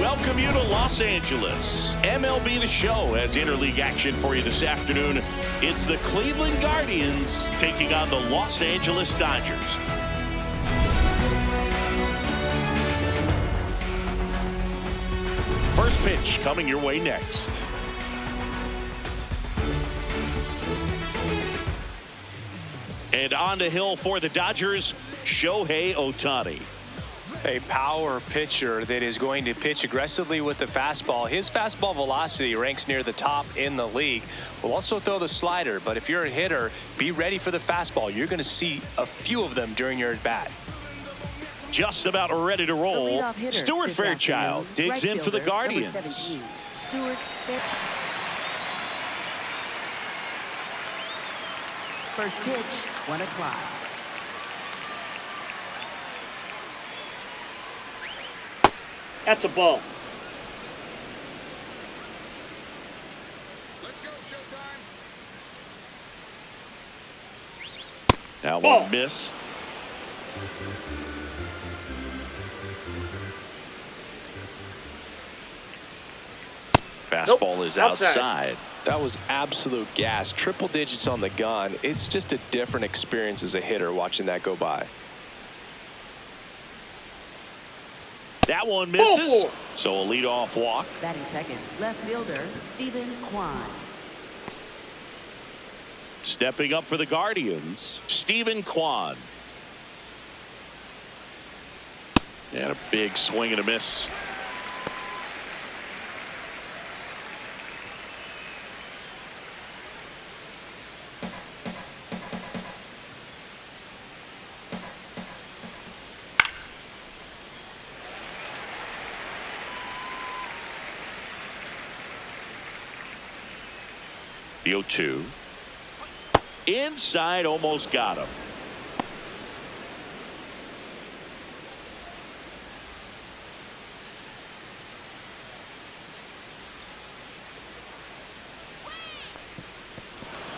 welcome you to Los Angeles. MLB The Show has interleague action for you this afternoon. It's the Cleveland Guardians taking on the Los Angeles Dodgers. First pitch coming your way next. And on the hill for the Dodgers, Shohei Ohtani. A power pitcher that is going to pitch aggressively with the fastball. His fastball velocity ranks near the top in the league. Will also throw the slider, but if you're a hitter, be ready for the fastball. You're going to see a few of them during your at-bat. Just about ready to roll. Stuart Fairchild digs in for the Guardians. First pitch, 1 o'clock. That's a ball. Let's go, showtime. That Ball. one missed. Fastball is outside. That was absolute gas. Triple digits on the gun. It's just a different experience as a hitter watching that go by. That one misses. So a leadoff walk. Batting second, left fielder, Stephen Kwan. Stepping up for the Guardians, Stephen Kwan. And a big swing and a miss. The 0-2. Inside, almost got him.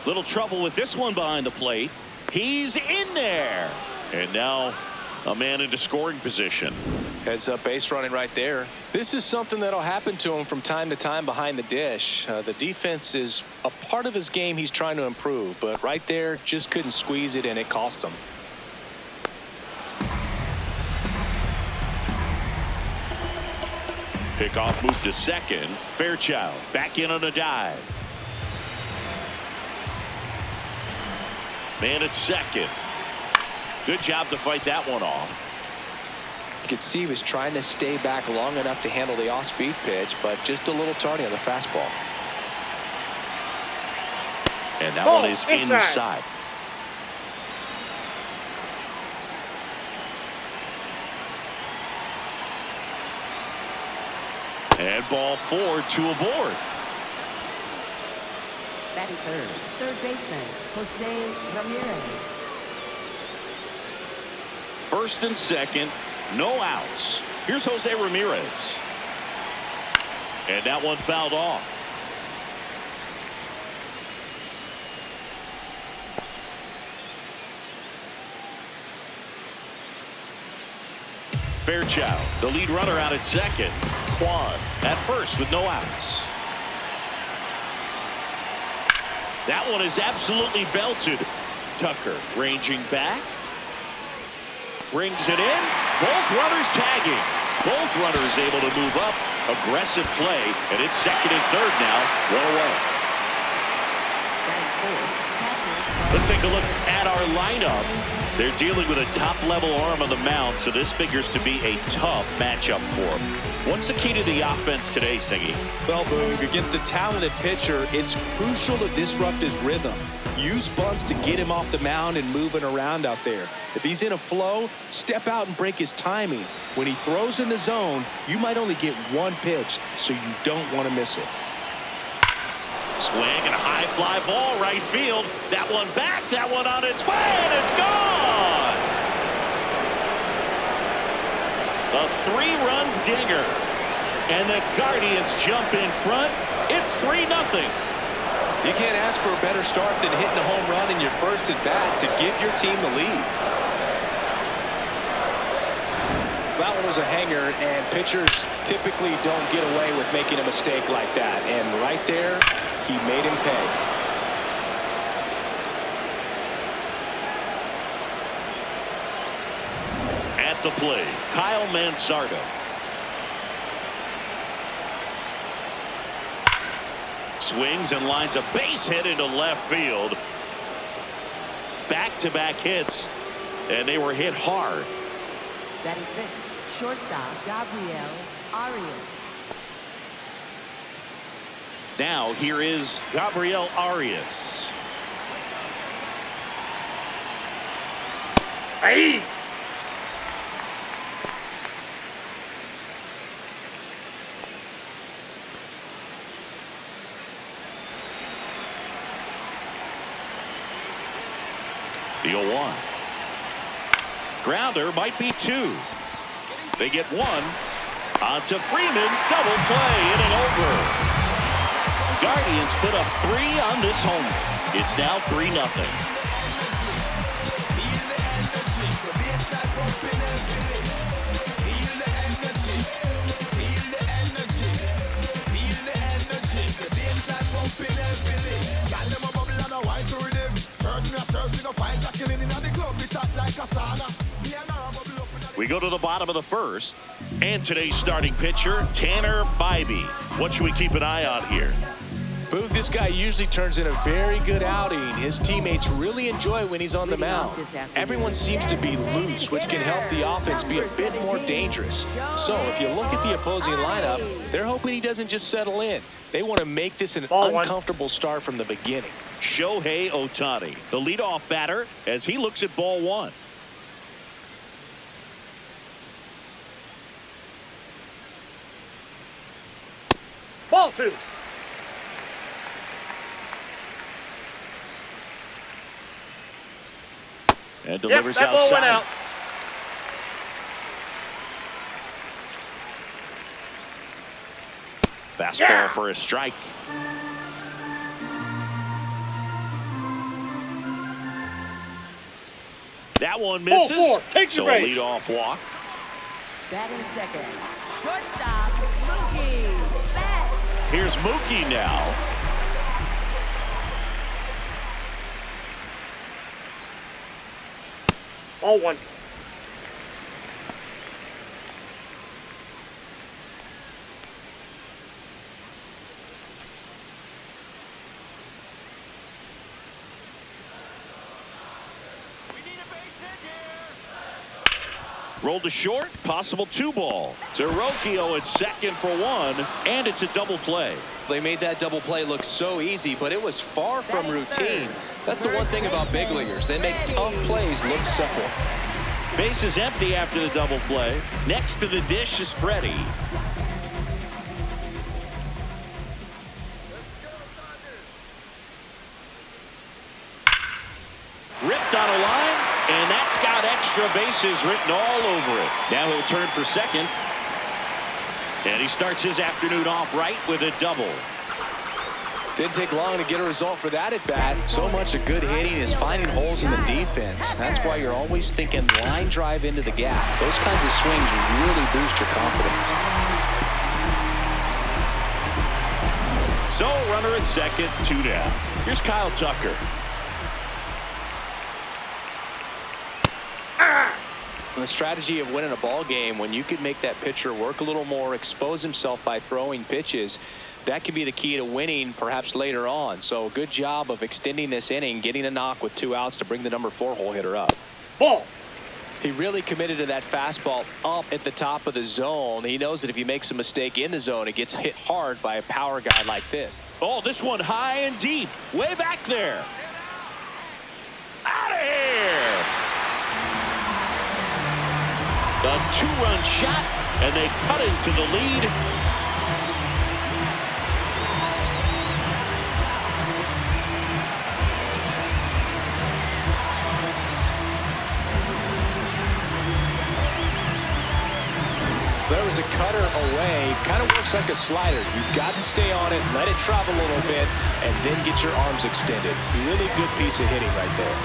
Little trouble with this one behind the plate. He's in there. And now a man into scoring position. Heads up base running right there. This is something that'll happen to him from time to time behind the dish. The defense is a part of his game he's trying to improve, but right there just couldn't squeeze it and it cost him. Pickoff move to second. Fairchild back in on a dive. Man at second. Good job to fight that one off. You could see he was trying to stay back long enough to handle the off-speed pitch, but just a little tardy on the fastball. And that one is inside. And ball 4, 2 aboard. Batting third baseman, Jose Ramirez. First and second, no outs. Here's Jose Ramirez. And that one fouled off. Fairchild, the lead runner out at second. Kwan at first with no outs. That one is absolutely belted. Tucker ranging back. Brings it in. Both runners tagging. Both runners able to move up. Aggressive play. And it's second and third now. One away. Let's take a look at our lineup. They're dealing with a top-level arm on the mound, so this figures to be a tough matchup for them. What's the key to the offense today, Singy? Well, Boog, against a talented pitcher, it's crucial to disrupt his rhythm. Use bunts to get him off the mound and moving around out there. If he's in a flow, step out and break his timing. When he throws in the zone, you might only get one pitch, so you don't want to miss it. Swing and a high fly ball right field. That one back, that one on its way, and it's gone. A 3-run dinger. And the Guardians jump in front. It's 3-0. You can't ask for a better start than hitting a home run in your first at bat to give your team the lead. that one was a hanger, and pitchers typically don't get away with making a mistake like that. And right there, he made him pay. At the plate, Kyle Mansardo. Swings and lines a base hit into left field. Back-to-back hits, and they were hit hard. Batting sixth, shortstop Gabriel Arias. Now here is Gabriel Arias. Hey! The 0-1. Grounder might be two. They get one. On to Freeman. Double play. Inning over. Guardians put up 3 on this homer. It's now 3-0. We go to the bottom of the first, and today's starting pitcher, Tanner Bybee. What should we keep an eye on here? Boog, this guy usually turns in a very good outing. His teammates really enjoy when he's on the mound. Everyone seems to be loose, which can help the offense be a bit more dangerous. So if you look at the opposing lineup, they're hoping he doesn't just settle in. They want to make this an uncomfortable start from the beginning. Shohei Ohtani, the leadoff batter, as he looks at ball 1. Ball 2. And delivers that ball went outside. out. Fastball for a strike. That one misses. Ball 4. Takes So your a break. leadoff walk. Batting second, shortstop Mookie Betts. Here's Mookie now. Ball 1. Rolled to short, possible 2-ball. To Rocchio at second for 1, and it's a double play. They made that double play look so easy, but it was far from routine. That's the one thing about big leaguers. They make tough plays look simple. Base is empty after the double play. Next to the dish is Freddie. Ripped on a line, and that's got extra bases written all over it. Now he'll turn for second. And he starts his afternoon off right with a double. Didn't take long to get a result for that at bat. So much of good hitting is finding holes in the defense. That's why you're always thinking line drive into the gap. Those kinds of swings really boost your confidence. So runner at second, 2 down. Here's Kyle Tucker. The strategy of winning a ball game, when you can make that pitcher work a little more, expose himself by throwing pitches, that could be the key to winning perhaps later on. So good job of extending this inning, getting a knock with 2 outs to bring the number 4 hole hitter up. Ball. He really committed to that fastball up at the top of the zone. He knows that if he makes a mistake in the zone, it gets hit hard by a power guy like this. Oh, this one high and deep, way back there. Out of here. A 2-run shot, and they cut into the lead. There was a cutter away. Kind of works like a slider. You've got to stay on it, let it travel a little bit, and then get your arms extended. Really good piece of hitting right there.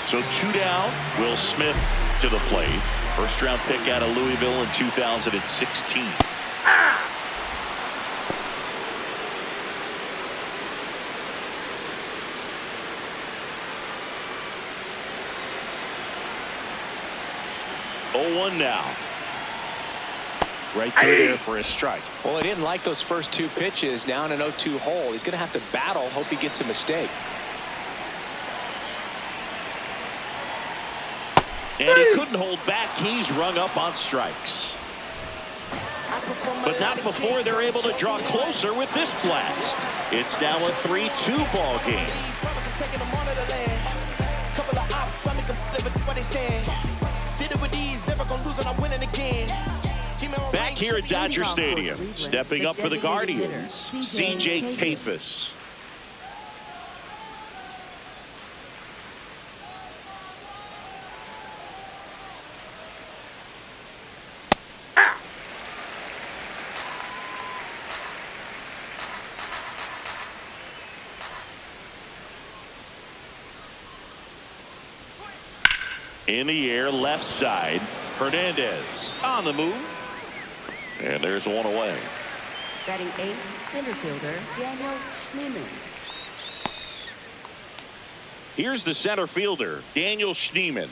So 2 down. Will Smith to the plate. First-round pick out of Louisville in 2016. Oh, 1 now. Right through there for a strike. Well, he didn't like those first 2 pitches. Now in an 0-2 hole, he's going to have to battle, hope he gets a mistake. And he couldn't hold back. He's rung up on strikes. But not before they're able to draw closer with this blast. It's now a 3-2 ball game. Back here at Dodger Stadium, stepping up for the Guardians, C.J. Kafis. In the air, left side. Hernandez on the move. And there's 1 away. Batting 8th, center fielder Daniel Schneemann. Here's the center fielder, Daniel Schneemann.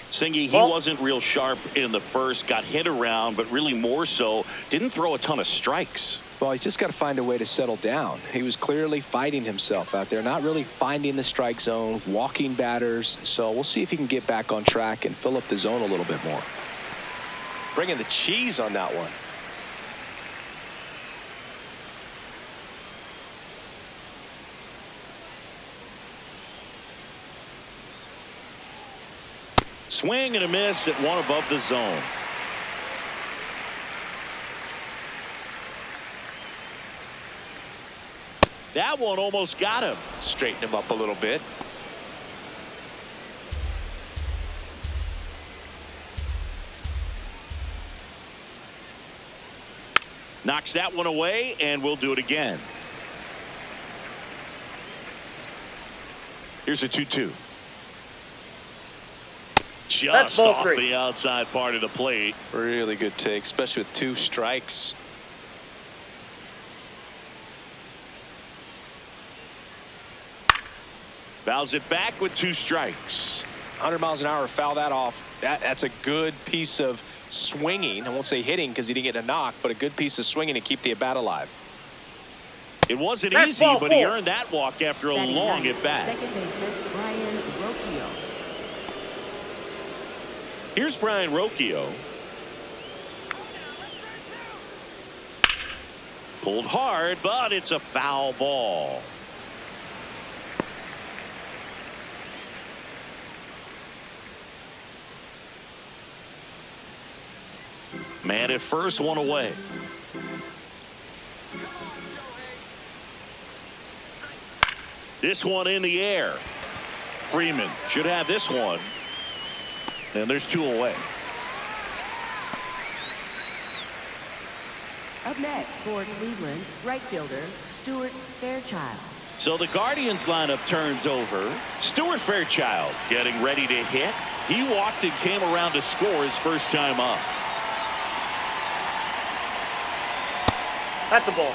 Singy, he wasn't real sharp in the first, got hit around, but really more so, didn't throw a ton of strikes. Well, he's just got to find a way to settle down. He was clearly fighting himself out there, not really finding the strike zone, walking batters. So we'll see if he can get back on track and fill up the zone a little bit more. Bringing the cheese on that one. Swing and a miss at 1 above the zone. That one almost got him. Straighten him up a little bit. Knocks that one away, and we'll do it again. Here's a 2-2. Just off the outside part of the plate. Really good take, especially with 2 strikes. Fouls it back with 2 strikes. 100 miles an hour, foul that off. That's a good piece of swinging. I won't say hitting because he didn't get a knock, but a good piece of swinging to keep the at bat alive. It wasn't easy, but he earned that walk after a long at bat. Second baseman Brian Rocchio. Here's Brian Rocchio. Pulled hard, but it's a foul ball. Man at first, 1 away. This one in the air. Freeman should have this one. And there's 2 away. Up next for Cleveland, right fielder Stuart Fairchild. So the Guardians lineup turns over. Stuart Fairchild getting ready to hit. He walked and came around to score his first time up. That's a ball.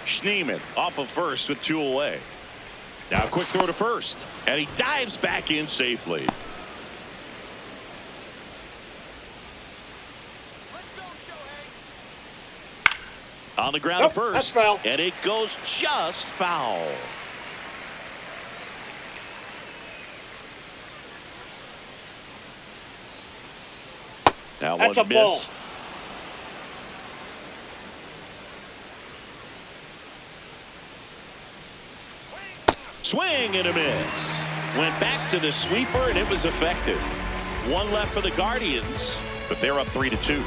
Schneemann off of first with 2 away. Now a quick throw to first, and he dives back in safely. On the ground at first, that's foul. And it goes just foul. That That's one a ball. missed. Swing and a miss. Went back to the sweeper, and it was effective. 1 left for the Guardians, but they're up 3-2.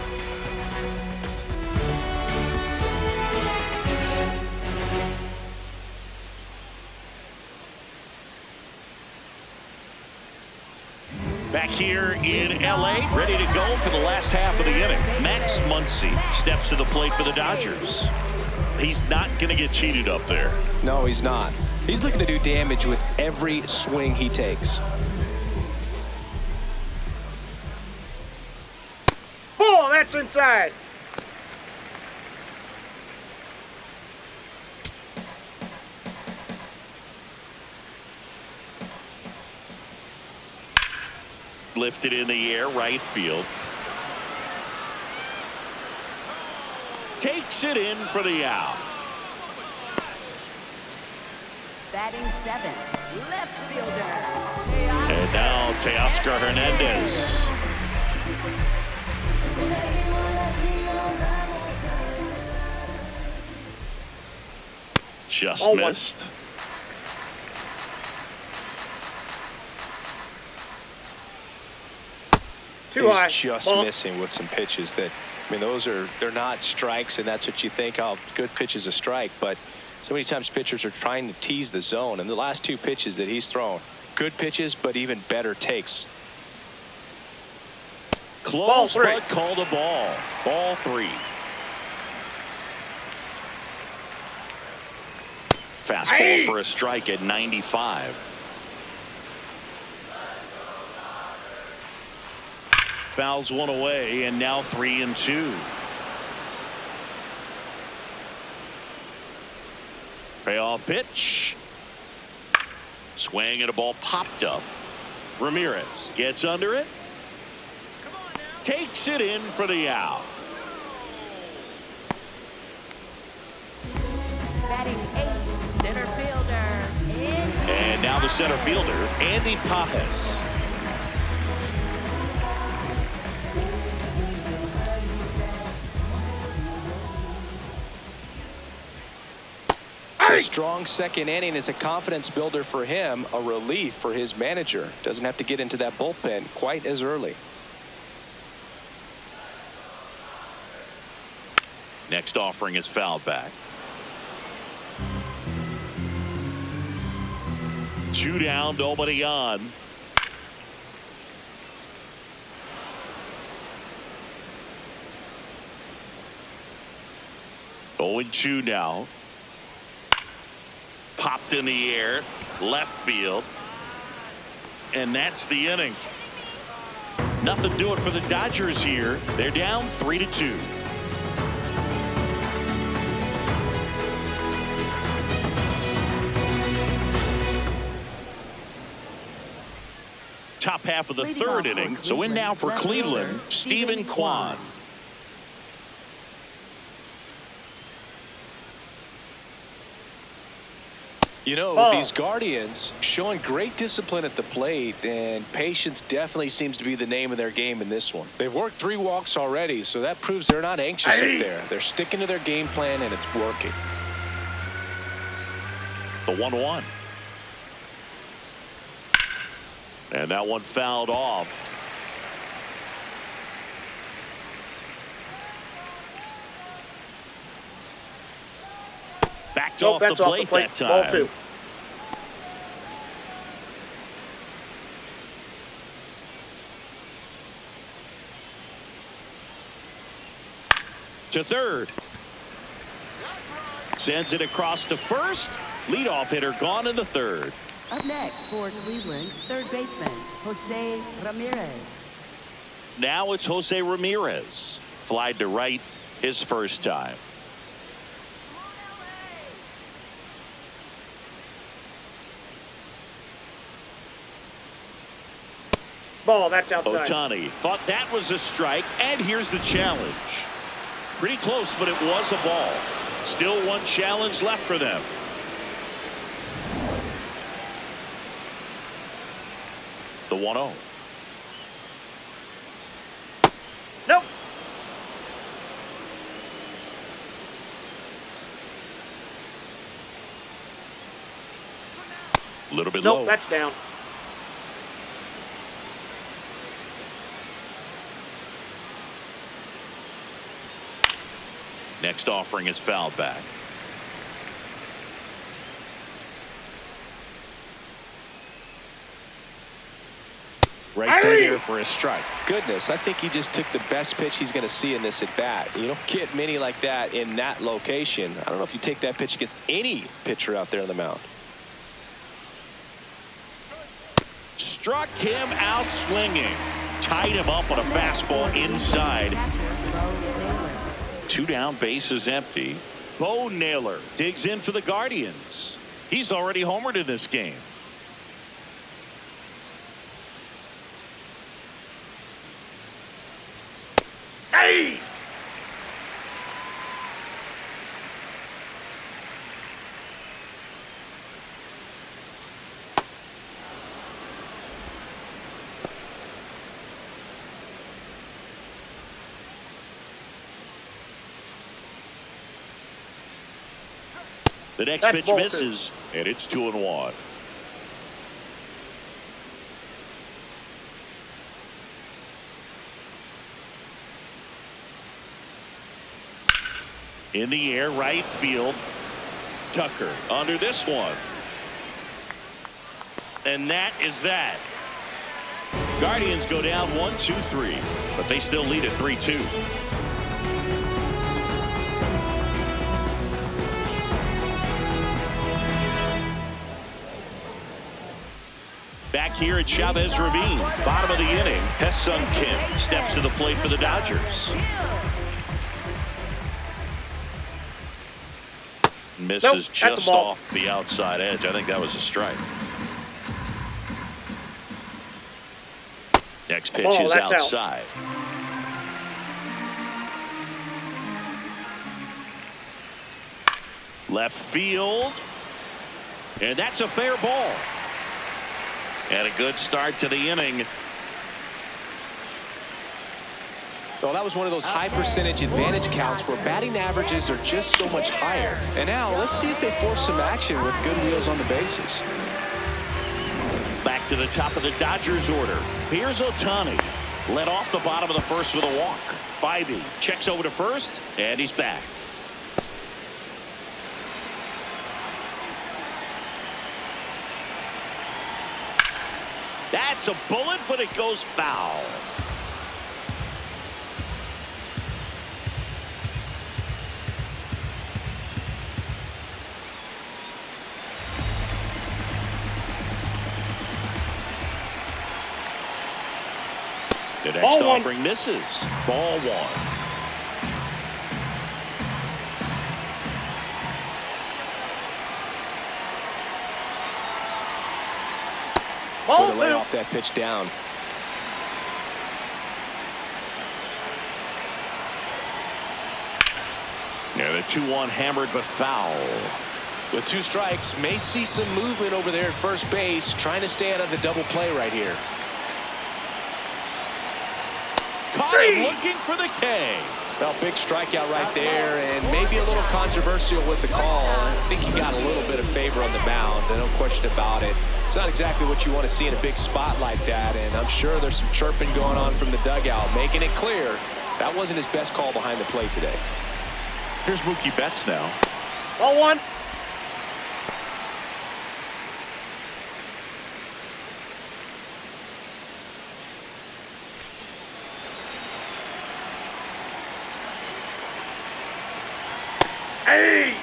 Back here in L.A., ready to go for the last half of the inning. Max Muncy steps to the plate for the Dodgers. He's not going to get cheated up there. No, he's not. He's looking to do damage with every swing he takes. Ball, that's inside. Lifted in the air, right field. Takes it in for the out. Batting 7, left fielder. And now Teoscar Hernandez. Just missed. Too high. He's just missing with some pitches that, I mean, they're not strikes, and that's what you think, oh, good pitch is a strike, but so many times pitchers are trying to tease the zone, and the last 2 pitches that he's thrown, good pitches, but even better takes. Close, but called a ball. Ball 3. Fastball for a strike at 95. Fouls one away, and now 3-2. Payoff pitch. Swing and a ball popped up. Ramirez gets under it. Takes it in for the out. Batting 8, center fielder. And now the center fielder, Andy Pappas. A strong second inning is a confidence builder for him, a relief for his manager. Doesn't have to get into that bullpen quite as early. Next offering is fouled back. 2 down, nobody on. Going 2 now. Popped in the air, left field. And that's the inning. Nothing doing for the Dodgers here. They're down 3-2. Top half of the third inning. So in now for Cleveland, Stephen Kwan. You know, these Guardians showing great discipline at the plate, and patience definitely seems to be the name of their game in this one. They've worked 3 walks already, so that proves they're not anxious up there. They're sticking to their game plan, and it's working. The 1-1. And that one fouled off. Backed off the plate that time. Ball 2. To third. Sends it across to first. Leadoff hitter gone in the third. Up next for Cleveland, third baseman, Jose Ramirez. Now it's Jose Ramirez. Flied to right his first time. Ball, that's outside. Ohtani thought that was a strike, and here's the challenge. Pretty close, but it was a ball. Still one challenge left for them. The 1-0. Nope. A little bit low. Nope, that's down. Next offering is fouled back. Right through there for a strike. Goodness, I think he just took the best pitch he's going to see in this at bat. You don't get many like that in that location. I don't know if you take that pitch against any pitcher out there on the mound. Struck him out swinging. Tied him up on a fastball inside. Two down, bases empty. Bo Naylor digs in for the Guardians. He's already homered in this game. Hey! The next That's pitch bolted. misses, and it's 2-1. In the air, right field. Tucker under this one. And that is that. Guardians go down 1-2-3, but they still lead at 3-2. Back here at Chavez Ravine, bottom of the inning, Hesung Kim steps to the plate for the Dodgers. Misses just off the outside edge. I think that was a strike. Next pitch is outside. Left field. And that's a fair ball. And a good start to the inning. Well, that was one of those high percentage advantage counts where batting averages are just so much higher. And now let's see if they force some action with good wheels on the bases. Back to the top of the Dodgers order. Here's Ohtani. Led off the bottom of the first with a walk. Bybee checks over to first, and he's back. That's a bullet, but it goes foul. The next offering misses. Ball one. Way to lay off that pitch down. Yeah, the 2-1 hammered but foul. With two strikes, may see some movement over there at first base, trying to stay out of the double play right here. Caught him looking for the K. Well, big strikeout right there, and maybe a little controversial with the call. I think he got a little bit of favor on the mound, no question about it. It's not exactly what you want to see in a big spot like that, and I'm sure there's some chirping going on from the dugout, making it clear that wasn't his best call behind the plate today. Here's Mookie Betts now. Ball one. Hey!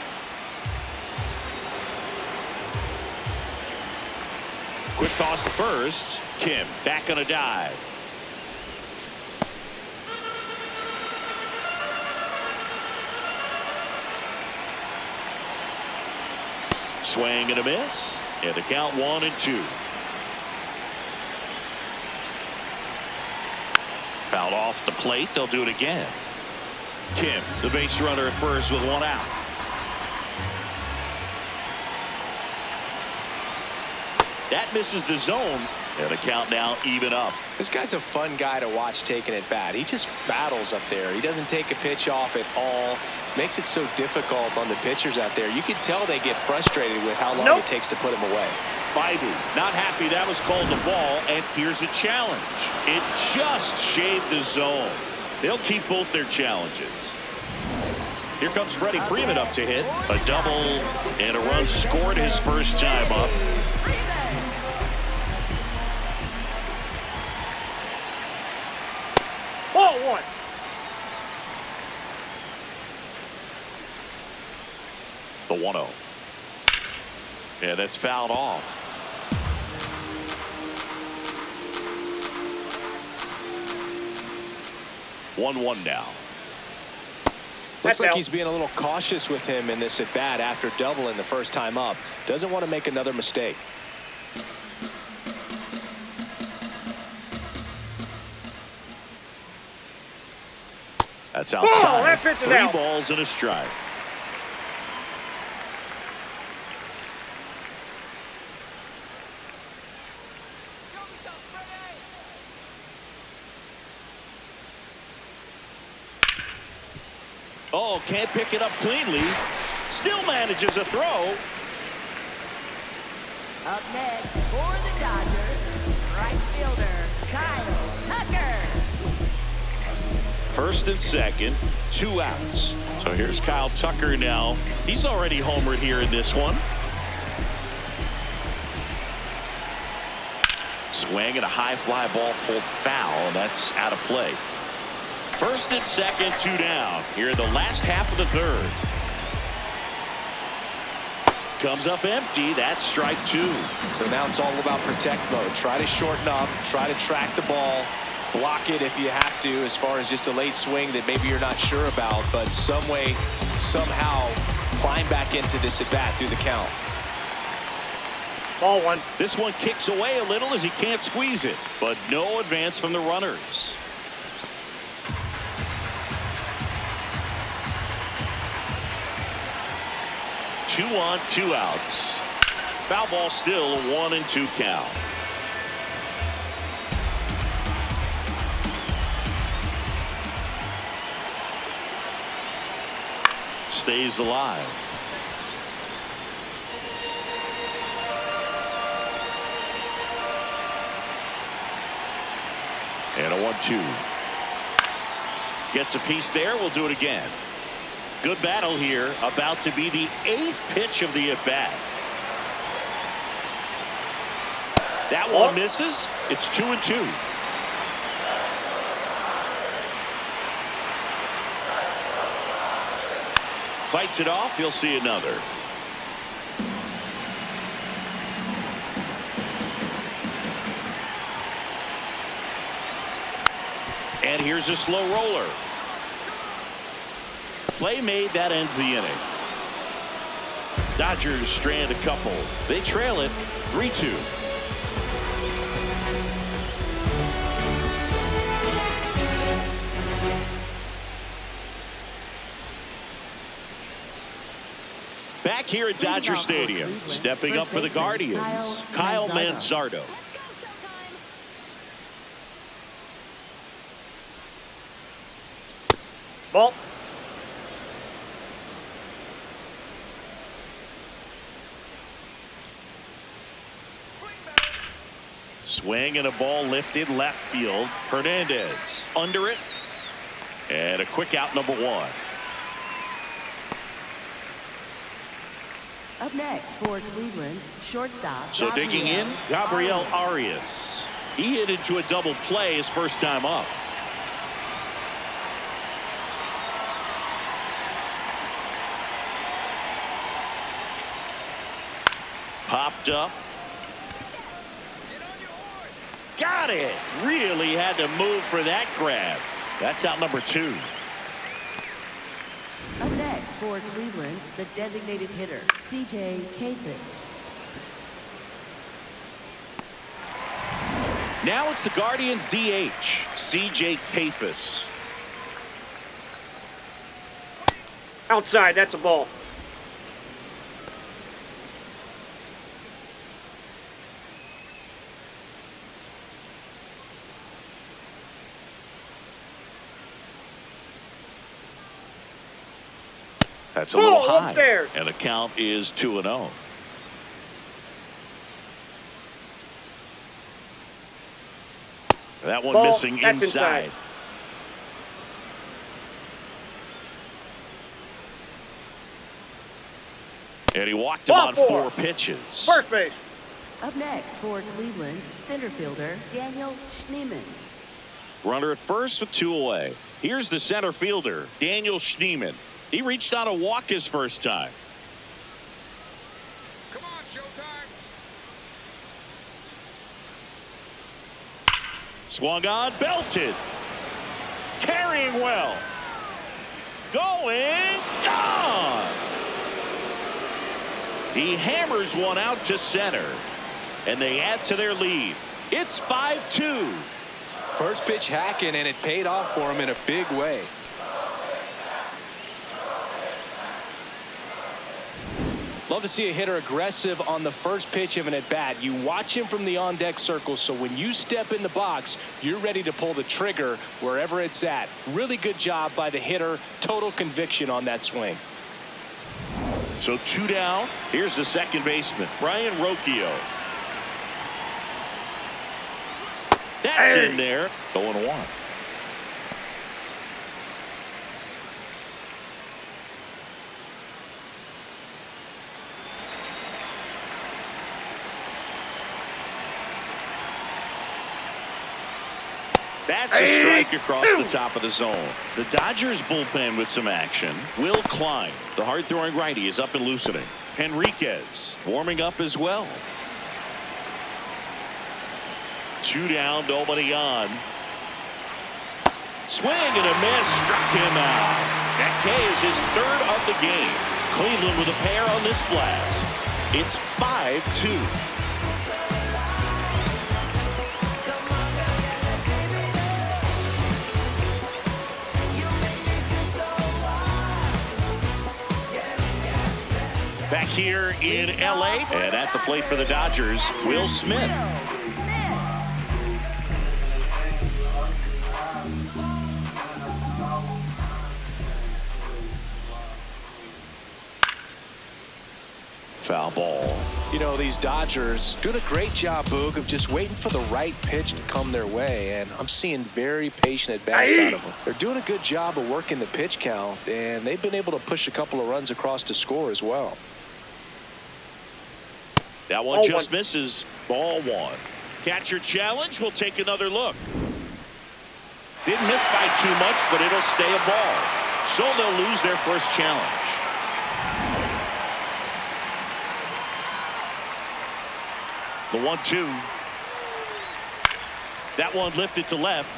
Quick toss to first. Kim back on a dive. Swing and a miss. And the count 1-2. Fouled off the plate. They'll do it again. Kim, the base runner at first with one out. That misses the zone. And the count now even up. This guy's a fun guy to watch taking at bat. He just battles up there. He doesn't take a pitch off at all. Makes it so difficult on the pitchers out there. You can tell they get frustrated with how long it takes to put him away. Bybee not happy that was called the ball, and here's a challenge. It just shaved the zone. They'll keep both their challenges. Here comes Freddie Freeman up to hit. A double and a run scored his first time up. 1. The 1-0. And it's fouled off. 1-1 now. Looks like out. he's being a little cautious with him in this at bat after doubling the first time up. Doesn't want to make another mistake. That's outside. that pitch is 3 out. balls and a strike. Oh, can't pick it up cleanly. Still manages a throw. Up next for the Dodgers, right fielder Kyle Tucker. First and second, 2 outs. So here's Kyle Tucker now. He's already homered here in this one. Swing and a high fly ball pulled foul, and that's out of play. First and second, 2 down. Here in the last half of the third. Comes up empty. That's strike 2. So now it's all about protect mode. Try to shorten up, try to track the ball, block it if you have to, as far as just a late swing that maybe you're not sure about, but some way, somehow climb back into this at bat through the count. Ball 1. This one kicks away a little as he can't squeeze it, but no advance from the runners. 2 on, 2 outs. Foul ball still, a 1-2 count. Stays alive. And a 1-2. Gets a piece there. We'll do it again. Good battle here. About to be the 8th pitch of the at-bat. That one misses. It's 2-2. Fights it off. He'll see another. And here's a slow roller. Play made. That ends the inning. Dodgers strand a couple. They trail it 3-2. Back here at Dodger Stadium, stepping up for the Guardians, Kyle Manzardo. Ball. Swing and a ball lifted left field. Hernandez under it. And a quick out, number 1. Up next for Cleveland, shortstop. So digging in, Gabriel Arias. He hit into a double play his first time up. Popped up. Got it. Really had to move for that grab. That's out number 2. Up next for Cleveland, the designated hitter, C.J. Kafis. Now it's the Guardians DH, C.J. Kafis. Outside. That's a ball. That's a little Oh, high. up there. And the count is 2-0. That one Ball. missing That's inside. inside. And he walked him Ball on 4. 4 pitches. First base. Up next for Cleveland, center fielder Daniel Schneemann. Runner at first with 2 away. Here's the center fielder, Daniel Schneemann. He reached on a walk his first time. Come on, showtime. Swung on, belted. Carrying well. Going, gone. He hammers one out to center. And they add to their lead. It's 5-2. First pitch hacking, and it paid off for him in a big way. Love to see a hitter aggressive on the first pitch of an at-bat. You watch him from the on-deck circle, so when you step in the box, you're ready to pull the trigger wherever it's at. Really good job by the hitter. Total conviction on that swing. So 2 down. Here's the second baseman, Brian Rocchio. That's in there. 0-1. That's a strike across the top of the zone. The Dodgers bullpen with some action. Will Klein, the hard-throwing righty, is up and loosening. Henriquez warming up as well. 2 down, nobody on. Swing and a miss, struck him out. That K is his 3rd of the game. Cleveland with a pair on this blast. It's 5-2. Back here in LA, and at the plate for the Dodgers, Will Smith. Foul ball. You know, these Dodgers doing a great job, Boog, of just waiting for the right pitch to come their way, and I'm seeing very patient at-bats out of them. They're doing a good job of working the pitch count, and they've been able to push a couple of runs across to score as well. That one just misses. Ball 1. Catcher challenge. We'll take another look. Didn't miss by too much, but it'll stay a ball. So they'll lose their first challenge. The 1-2. That one lifted to left.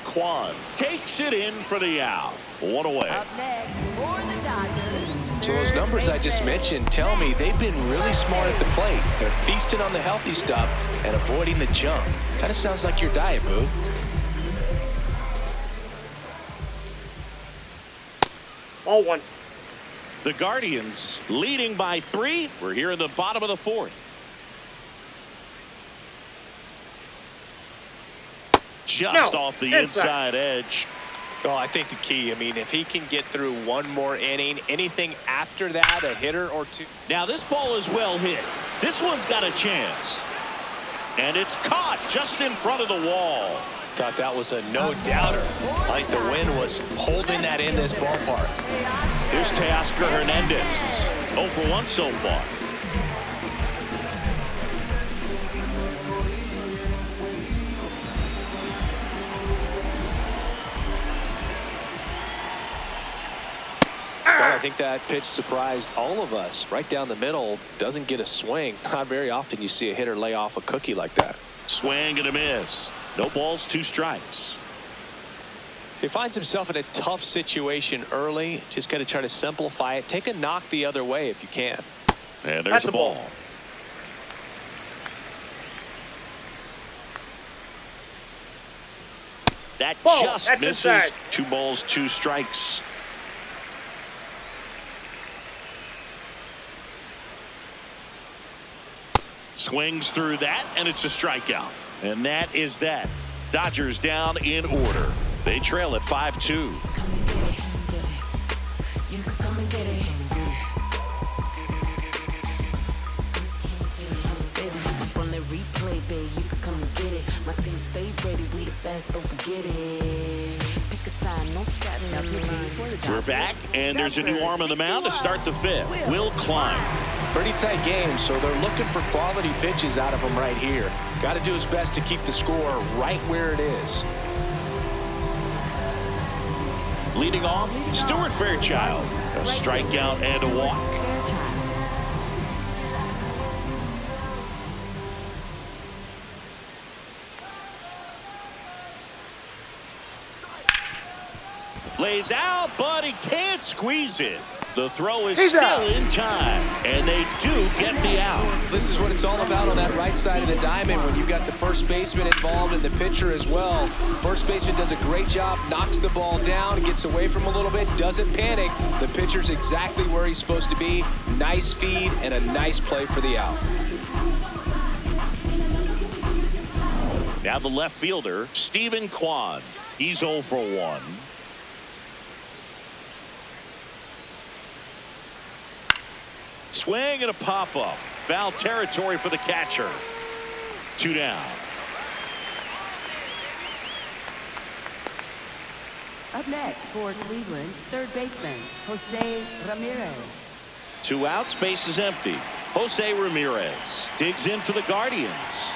Kwan takes it in for the out. 1 away. Up next for the Dodgers. So those numbers I just mentioned tell me they've been really smart at the plate. They're feasting on the healthy stuff and avoiding the junk. Kind of sounds like your diet, Boo. All 1. The Guardians leading by 3. We're here in the bottom of the 4th. Just off the inside edge. Well, I think the key, I mean, if he can get through one more inning, anything after that, a hitter or two. Now this ball is well hit. This one's got a chance. And it's caught just in front of the wall. Thought that was a no-doubter. Like the wind was holding that in this ballpark. Here's Teoscar Hernandez. 0 for 1 so far. Well, I think that pitch surprised all of us. Right down the middle, doesn't get a swing. Not very often you see a hitter lay off a cookie like that. Swing and a miss. No balls, 2 strikes. He finds himself in a tough situation early. Just got to try to simplify it. Take a knock the other way if you can. And there's the ball. That just misses. 2 balls, 2 strikes. Swings through that, and it's a strikeout. And that is that. Dodgers down in order. They trail at 5-2. We're back, and there's a new arm on the mound to start the 5th. Will Klein. Pretty tight game, so they're looking for quality pitches out of him right here. Got to do his best to keep the score right where it is. Leading off, Stuart Fairchild. A strikeout and a walk. Lays out, but he can't squeeze it. The throw is still in time, and they do get the out. This is what it's all about on that right side of the diamond when you've got the first baseman involved and the pitcher as well. First baseman does a great job, knocks the ball down, gets away from him a little bit, doesn't panic. The pitcher's exactly where he's supposed to be. Nice feed and a nice play for the out. Now the left fielder, Stephen Kwan. He's 0 for 1. Swing and a pop-up. Foul territory for the catcher. 2 down. Up next for Cleveland, third baseman, Jose Ramirez. 2 outs, base is empty. Jose Ramirez digs in for the Guardians.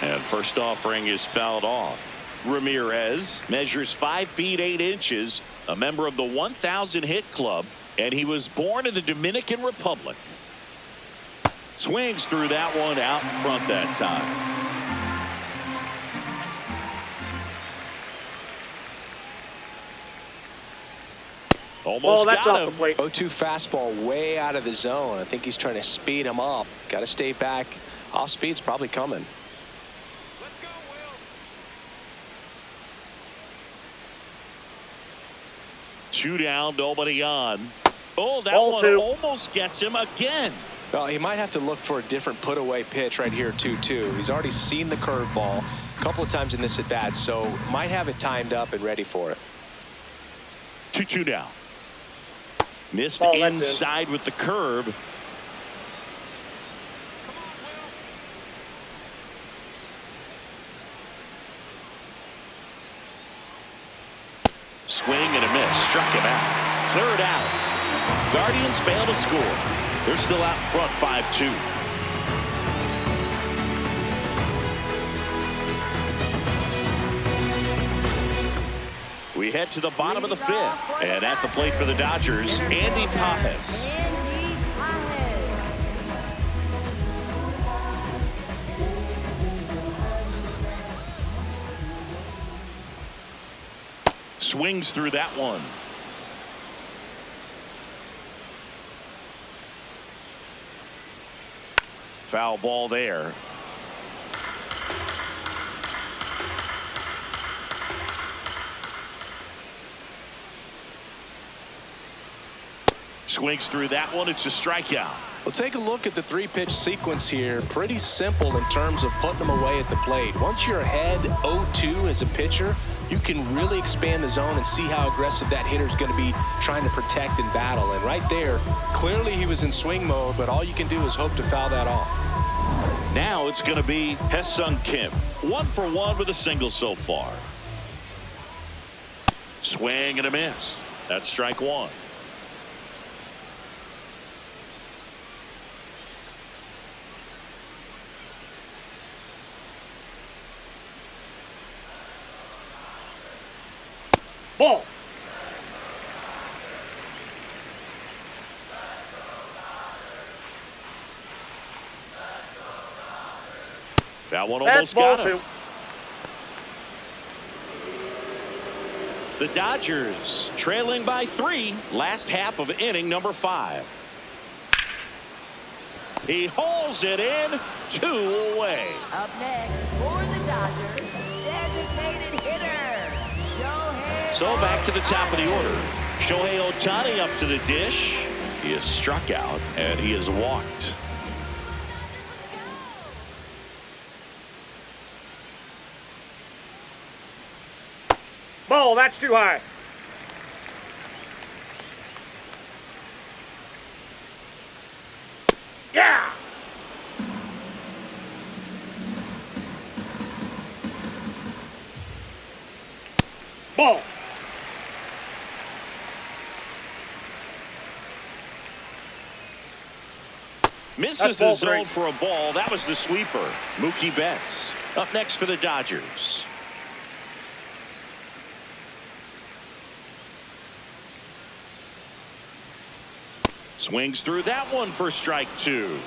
And first offering is fouled off. Ramirez measures 5 feet 8 inches, a member of the 1,000 hit club, and he was born in the Dominican Republic. Swings through that one out in front that time. Almost that's got off the him. plate. 0-2 fastball way out of the zone. I think he's trying to speed him up. Got to stay back. Off speed's probably coming. 2 down, nobody on. Oh, that Ball one 2. almost gets him again. Well, he might have to look for a different put-away pitch right here, 2-2. He's already seen the curveball a couple of times in this at-bat, so might have it timed up and ready for it. 2-2 down. Missed Oh, that's inside with the curve. Swing and a miss. Struck him out. 3rd out. Guardians fail to score. They're still out in front 5-2. We head to the bottom of the 5th. And at the plate for the Dodgers, Andy Pajes. Swings through that one. Foul ball there. Swings through that one. It's a strikeout. Well, take a look at the 3-pitch sequence here. Pretty simple in terms of putting them away at the plate. Once you're ahead 0-2 as a pitcher, you can really expand the zone and see how aggressive that hitter is going to be trying to protect and battle. And right there, clearly he was in swing mode, but all you can do is hope to foul that off. Now it's going to be Haesung Kim. 1 for 1 with a single so far. Swing and a miss. That's strike 1. Ball. That one That's almost ball got him. 2. The Dodgers trailing by 3. Last half of inning number 5. He hauls it in. 2 away. Up next for the Dodgers, designated hitter, Shohei. So back to the top of the order. Shohei Ohtani up to the dish. He is struck out and he is walked. Ball, that's too high. Yeah. Ball. Misses the zone for a ball. That was the sweeper. Mookie Betts up next for the Dodgers. Swings through that one for strike two.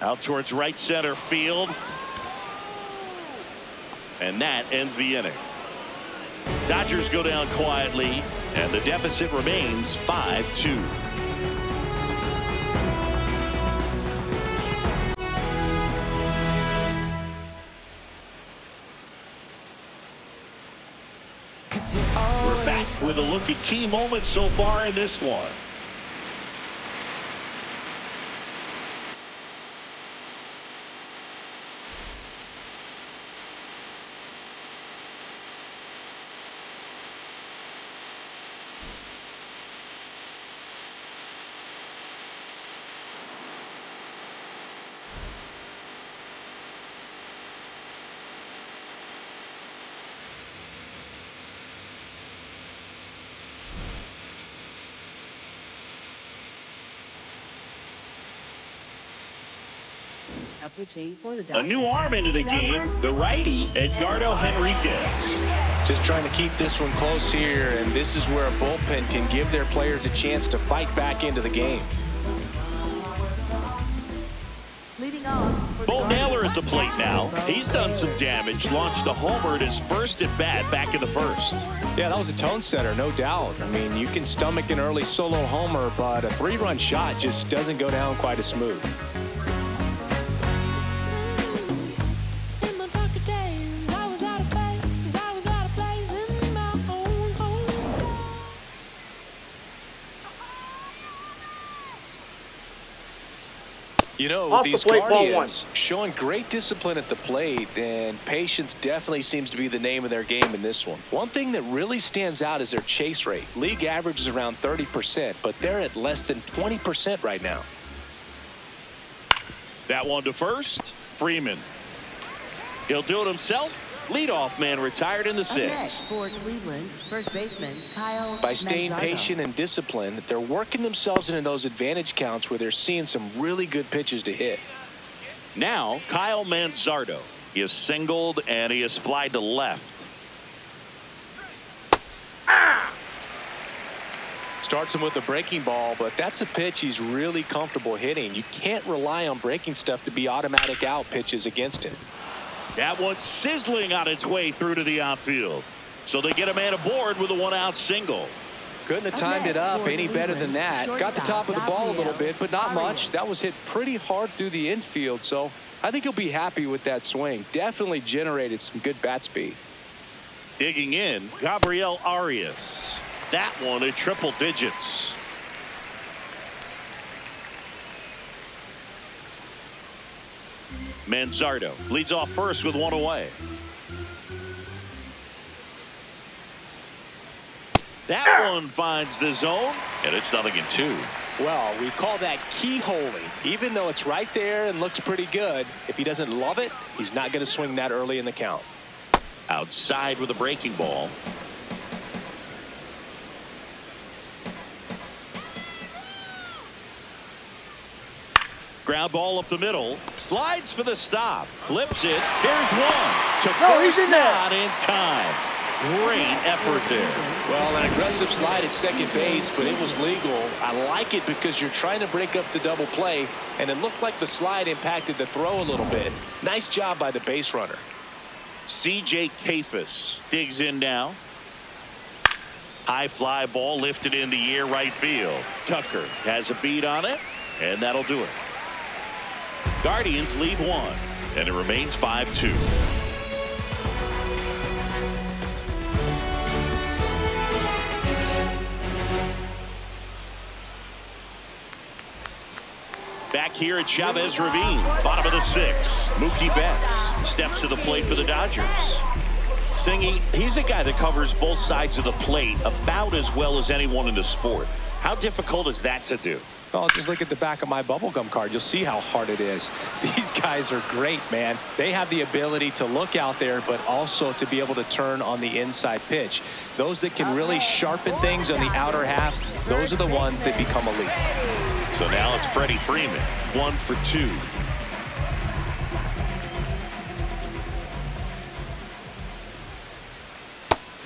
Out towards right center field. And that ends the inning. Dodgers go down quietly, and the deficit remains 5-2. We're back with a look at key moments so far in this one. A new arm into the game, the righty, Edgardo Henriquez. Just trying to keep this one close here, and this is where a bullpen can give their players a chance to fight back into the game. Bo Naylor at the plate now. He's done some damage, launched a homer at his first at bat back in the first. Yeah, that was a tone setter, no doubt. I mean, you can stomach an early solo homer, but a 3-run shot just doesn't go down quite as smooth. You know, these Guardians showing great discipline at the plate, and patience definitely seems to be the name of their game in this one. One thing that really stands out is their chase rate. League average is around 30%, but they're at less than 20% right now. That one to first, Freeman. He'll do it himself. Leadoff man retired in the sixth. For Cleveland, first baseman Kyle. By staying Manzardo. patient and disciplined, they're working themselves into those advantage counts where they're seeing some really good pitches to hit. Now, Kyle Manzardo. He has singled and he has flied to left. Starts him with a breaking ball, but that's a pitch he's really comfortable hitting. You can't rely on breaking stuff to be automatic out pitches against him. That one's sizzling on its way through to the outfield. So they get a man aboard with a one-out single. Couldn't have timed it up any better than that. Got the top of the ball a little bit, but not much. That was hit pretty hard through the infield, so I think he'll be happy with that swing. Definitely generated some good bat speed. Digging in, Gabriel Arias. That one at triple digits. Manzardo leads off first with one away. That one finds the zone, and it's 0-2. Well, we call that keyholing. Even though it's right there and looks pretty good, if he doesn't love it, he's not going to swing that early in the count. Outside with a breaking ball. Ground ball up the middle. Slides for the stop. Flips it. Here's one. To first, not in time. Great effort there. Well, an aggressive slide at second base, but it was legal. I like it because you're trying to break up the double play, and it looked like the slide impacted the throw a little bit. Nice job by the base runner. C.J. Kafis digs in now. High fly ball lifted in the air right field. Tucker has a beat on it, and that'll do it. Guardians lead one, and it remains 5-2. Back here at Chavez Ravine, bottom of the sixth. Mookie Betts steps to the plate for the Dodgers. Singing, he's a guy that covers both sides of the plate about as well as anyone in the sport. How difficult is that to do? Well, just look at the back of my bubblegum card. You'll see how hard it is. These guys are great, man. They have the ability to look out there, but also to be able to turn on the inside pitch. Those that can really sharpen things on the outer half, those are the ones that become elite. So now it's Freddie Freeman, 1 for 2.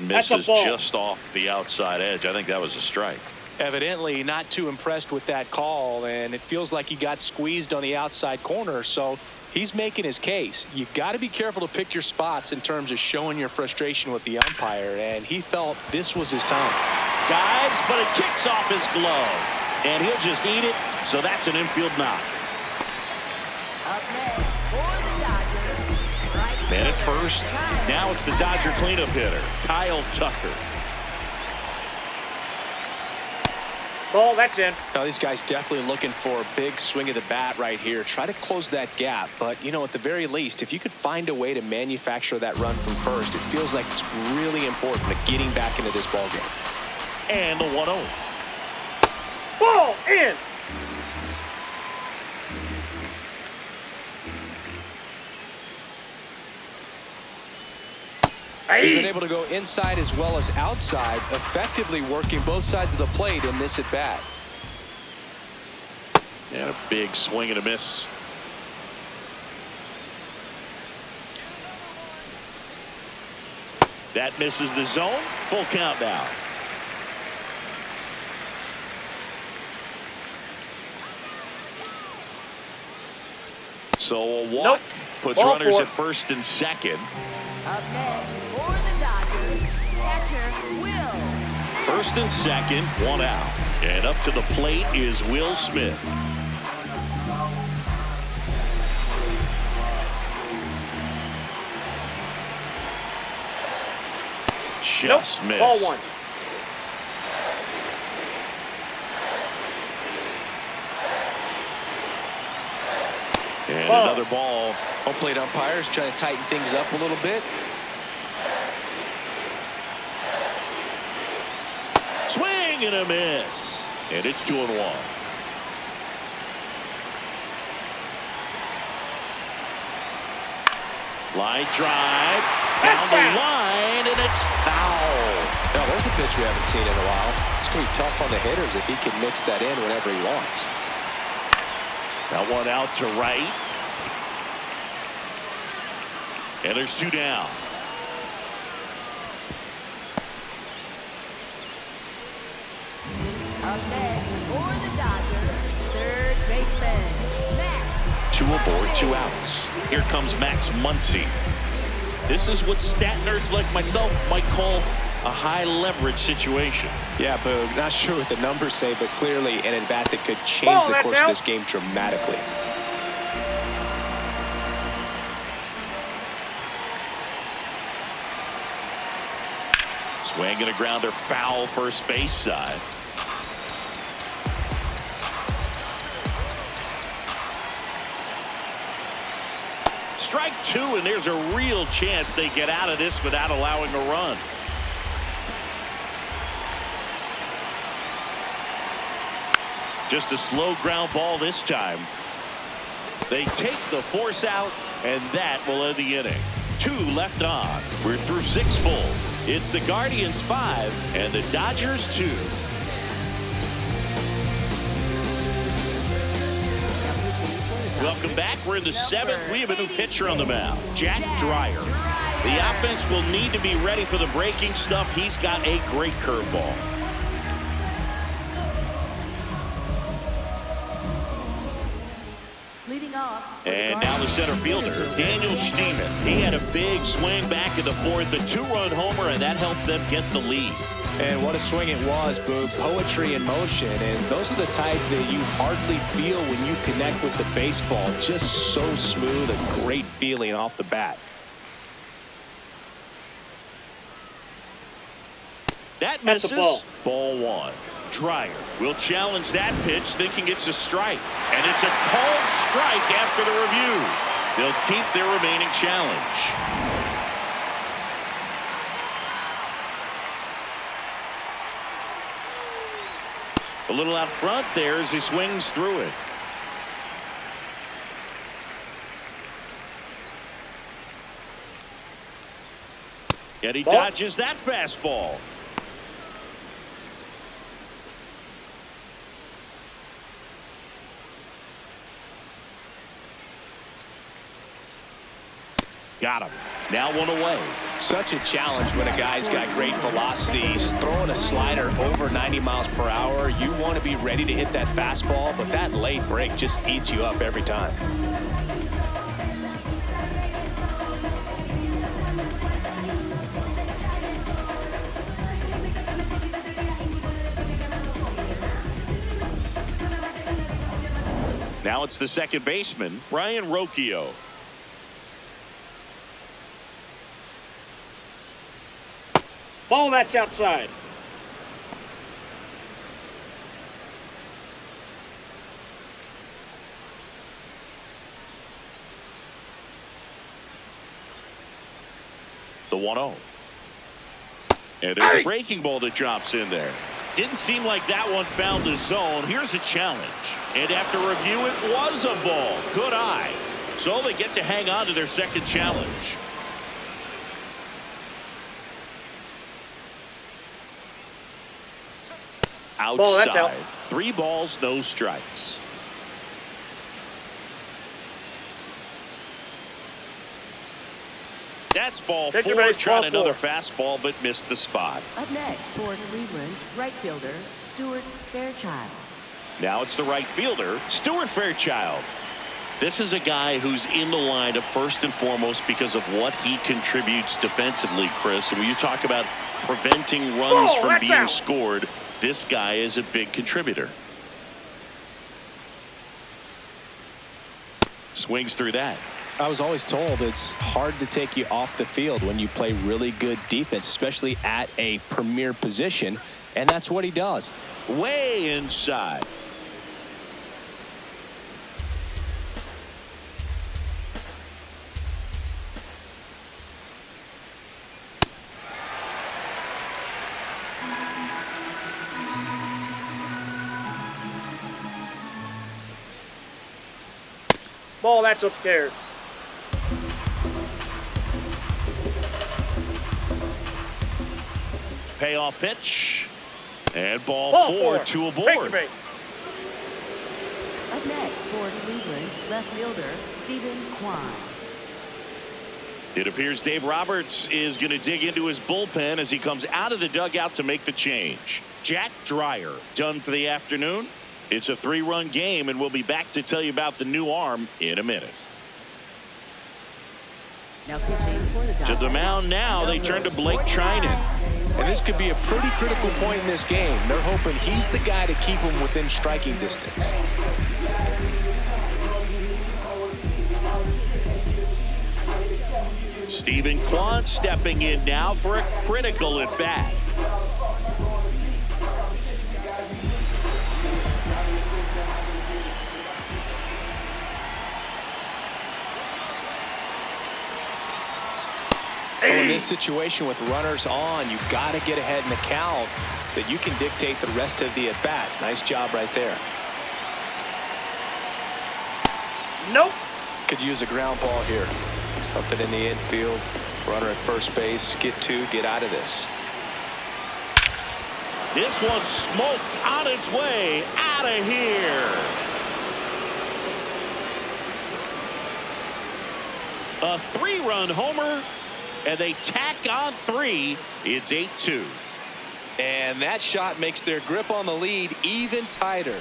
Misses just off the outside edge. I think that was a strike. Evidently not too impressed with that call, and it feels like he got squeezed on the outside corner, so he's making his case. You got to be careful to pick your spots in terms of showing your frustration with the umpire, and he felt this was his time. Dives, but it kicks off his glove, and he'll just eat it, so that's an infield knock. Up next for the Dodgers, right Man at first. Now it's the Dodger cleanup hitter, Kyle Tucker. Ball, that's in. Now, these guys definitely looking for a big swing of the bat right here. Try to close that gap. But, you know, at the very least, if you could find a way to manufacture that run from first, it feels like it's really important to getting back into this ballgame. And the 1-0. Ball, in. He's been able to go inside as well as outside, effectively working both sides of the plate in this at-bat. And a big swing and a miss. That misses the zone. Full count now. So a walk puts Ball runners four. at first and second. Up next for the Dodgers, catcher Will. First and second, 1 out. And up to the plate is Will Smith. Just missed. Ball 1. And Ball. another ball. Home plate umpires trying to tighten things up a little bit. Swing and a miss. And it's 2-1. Line drive. Down the line, and it's foul. Now, there's a pitch we haven't seen in a while. It's going to be tough on the hitters if he can mix that in whenever he wants. That one out to right. And there's 2 down. Up next for the Dodgers, third baseman, Max. 2 aboard, 2 outs. Here comes Max Muncy. This is what stat nerds like myself might call a high leverage situation. Yeah, Boog, not sure what the numbers say, but clearly an at-bat that could change the course of this game dramatically. Swing and a grounder foul first base side. Strike 2, and there's a real chance they get out of this without allowing a run. Just a slow ground ball this time. They take the force out, and that will end the inning. 2 left on. We're through 6 full. It's the Guardians 5 and the Dodgers 2. Welcome back. We're in the 7th. We have a new pitcher on the mound, Jack Dreyer. The offense will need to be ready for the breaking stuff. He's got a great curveball. Leading off. And now the center fielder, Daniel Schneemann. He had a big swing back in the 4th, a 2-run homer, and that helped them get the lead. And what a swing it was, Boog. Poetry in motion. And those are the type that you hardly feel when you connect with the baseball. Just so smooth, a great feeling off the bat. That misses. Ball 1. Dreyer will challenge that pitch, thinking it's a strike. And it's a called strike after the review. They'll keep their remaining challenge. A little out front there as he swings through it. And he dodges that fastball. Got him. Now one away. Such a challenge when a guy's got great velocity. He's throwing a slider over 90 miles per hour. You want to be ready to hit that fastball, but that late break just eats you up every time. Now it's the second baseman, Brian Rocchio. Ball, that's outside. The 1-0. And there's a breaking ball that drops in there. Didn't seem like that one found the zone. Here's a challenge. And after review, it was a ball. Good eye. So they get to hang on to their second challenge. Outside. That's out. 3 balls, no strikes. That's ball 4. Tried another fastball, but missed the spot. Up next for Cleveland, right fielder Stuart Fairchild. Now it's the right fielder, Stuart Fairchild. This is a guy who's in the lineup first and foremost because of what he contributes defensively, Chris. And when you talk about preventing runs from being scored, this guy is a big contributor. Swings through that. I was always told it's hard to take you off the field when you play really good defense, especially at a premier position, and that's what he does. Way inside. Ball, that's upstairs. Payoff pitch. And ball 4, 2 aboard. Up next for Cleveland, left fielder Stephen Kwan. It appears Dave Roberts is going to dig into his bullpen as he comes out of the dugout to make the change. Jack Dreyer done for the afternoon. It's a 3-run game, and we'll be back to tell you about the new arm in a minute. Now pitching for the To the mound now, they turn to Blake Trinan. And this could be a pretty critical point in this game. They're hoping he's the guy to keep them within striking distance. Stephen Kwan stepping in now for a critical at bat. Well, in this situation with runners on, you've got to get ahead in the count so that you can dictate the rest of the at-bat. Nice job right there. Nope. Could use a ground ball here. Something in the infield. Runner at first base. Get out of this. This one's smoked on its way out of here. A 3-run homer. And they tack on 3. It's 8-2. And that shot makes their grip on the lead even tighter.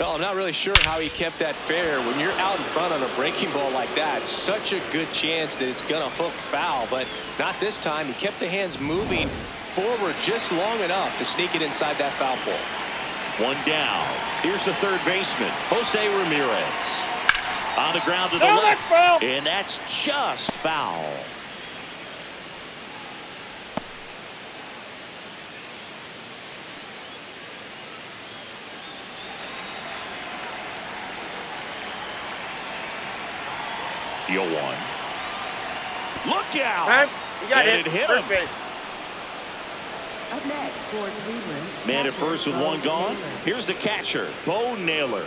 Well, I'm not really sure how he kept that fair. When you're out in front on a breaking ball like that, such a good chance that it's going to hook foul. But not this time. He kept the hands moving forward just long enough to sneak it inside that foul pole. 1 down. Here's the third baseman, Jose Ramirez. On the ground to the left, foul. And that's just foul. The 0-1. Look out! You got And it hit him. Up next for Cleveland. Man at first with one gone. Here's the catcher, Bo Naylor.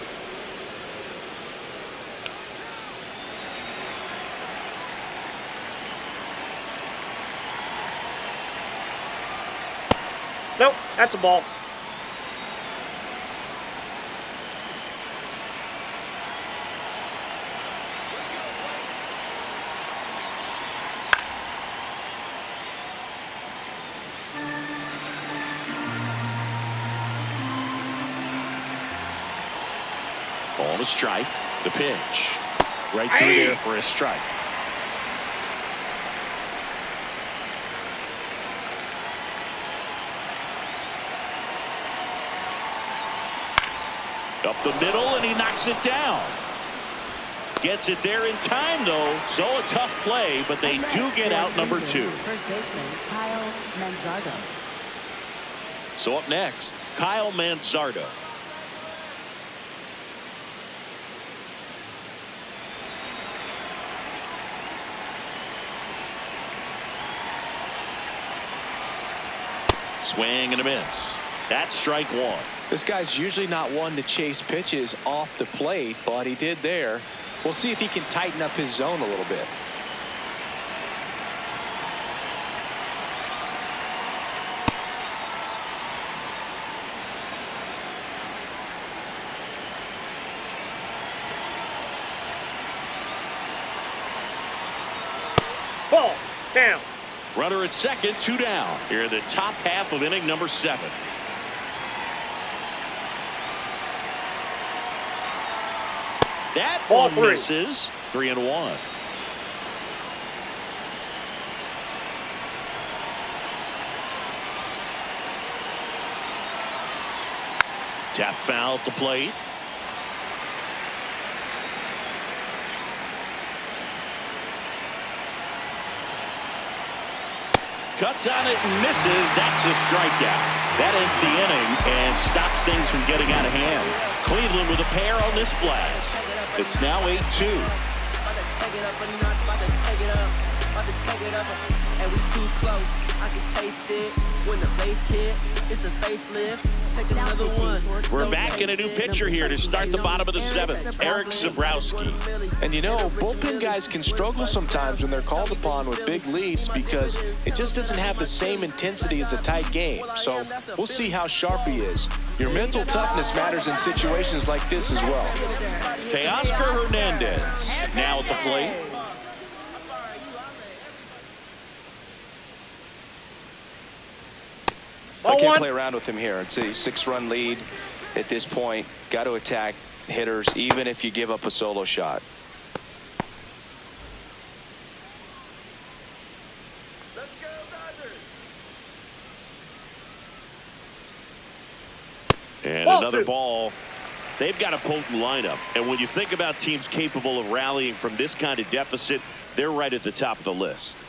Nope, that's a ball. On a strike, the pitch. Right through there for a strike. Up the middle, and he knocks it down. Gets it there in time, though. So a tough play, but they do get out number 2. First baseman Kyle Manzardo. So up next, Kyle Manzardo. Swing and a miss. That's strike 1. This guy's usually not one to chase pitches off the plate, but he did there. We'll see if he can tighten up his zone a little bit. Ball down. Runner at second, 2 down. Here in the top half of inning number 7. That Ball one 3. misses. 3-1. Tap foul at the plate. Cuts on it and misses. That's a strikeout. That ends the inning and stops things from getting out of hand. Cleveland with a pair on this blast. It's now 8-2. About to take it up a notch, about to take it up, about to take it up, and we too close. I can taste it when the bass hit. It's a facelift. Take another one. We're back in a new pitcher here to start the bottom of the 7th. Eric Zabrowski. And you know, bullpen guys can struggle sometimes when they're called upon with big leads because it just doesn't have the same intensity as a tight game. So we'll see how sharp he is. Your mental toughness matters in situations like this as well. Teoscar Hernandez now at the plate. I can't play around with him here. It's a 6-run lead at this point. Got to attack hitters even if you give up a solo shot. And another ball. They've got a potent lineup. And when you think about teams capable of rallying from this kind of deficit, they're right at the top of the list.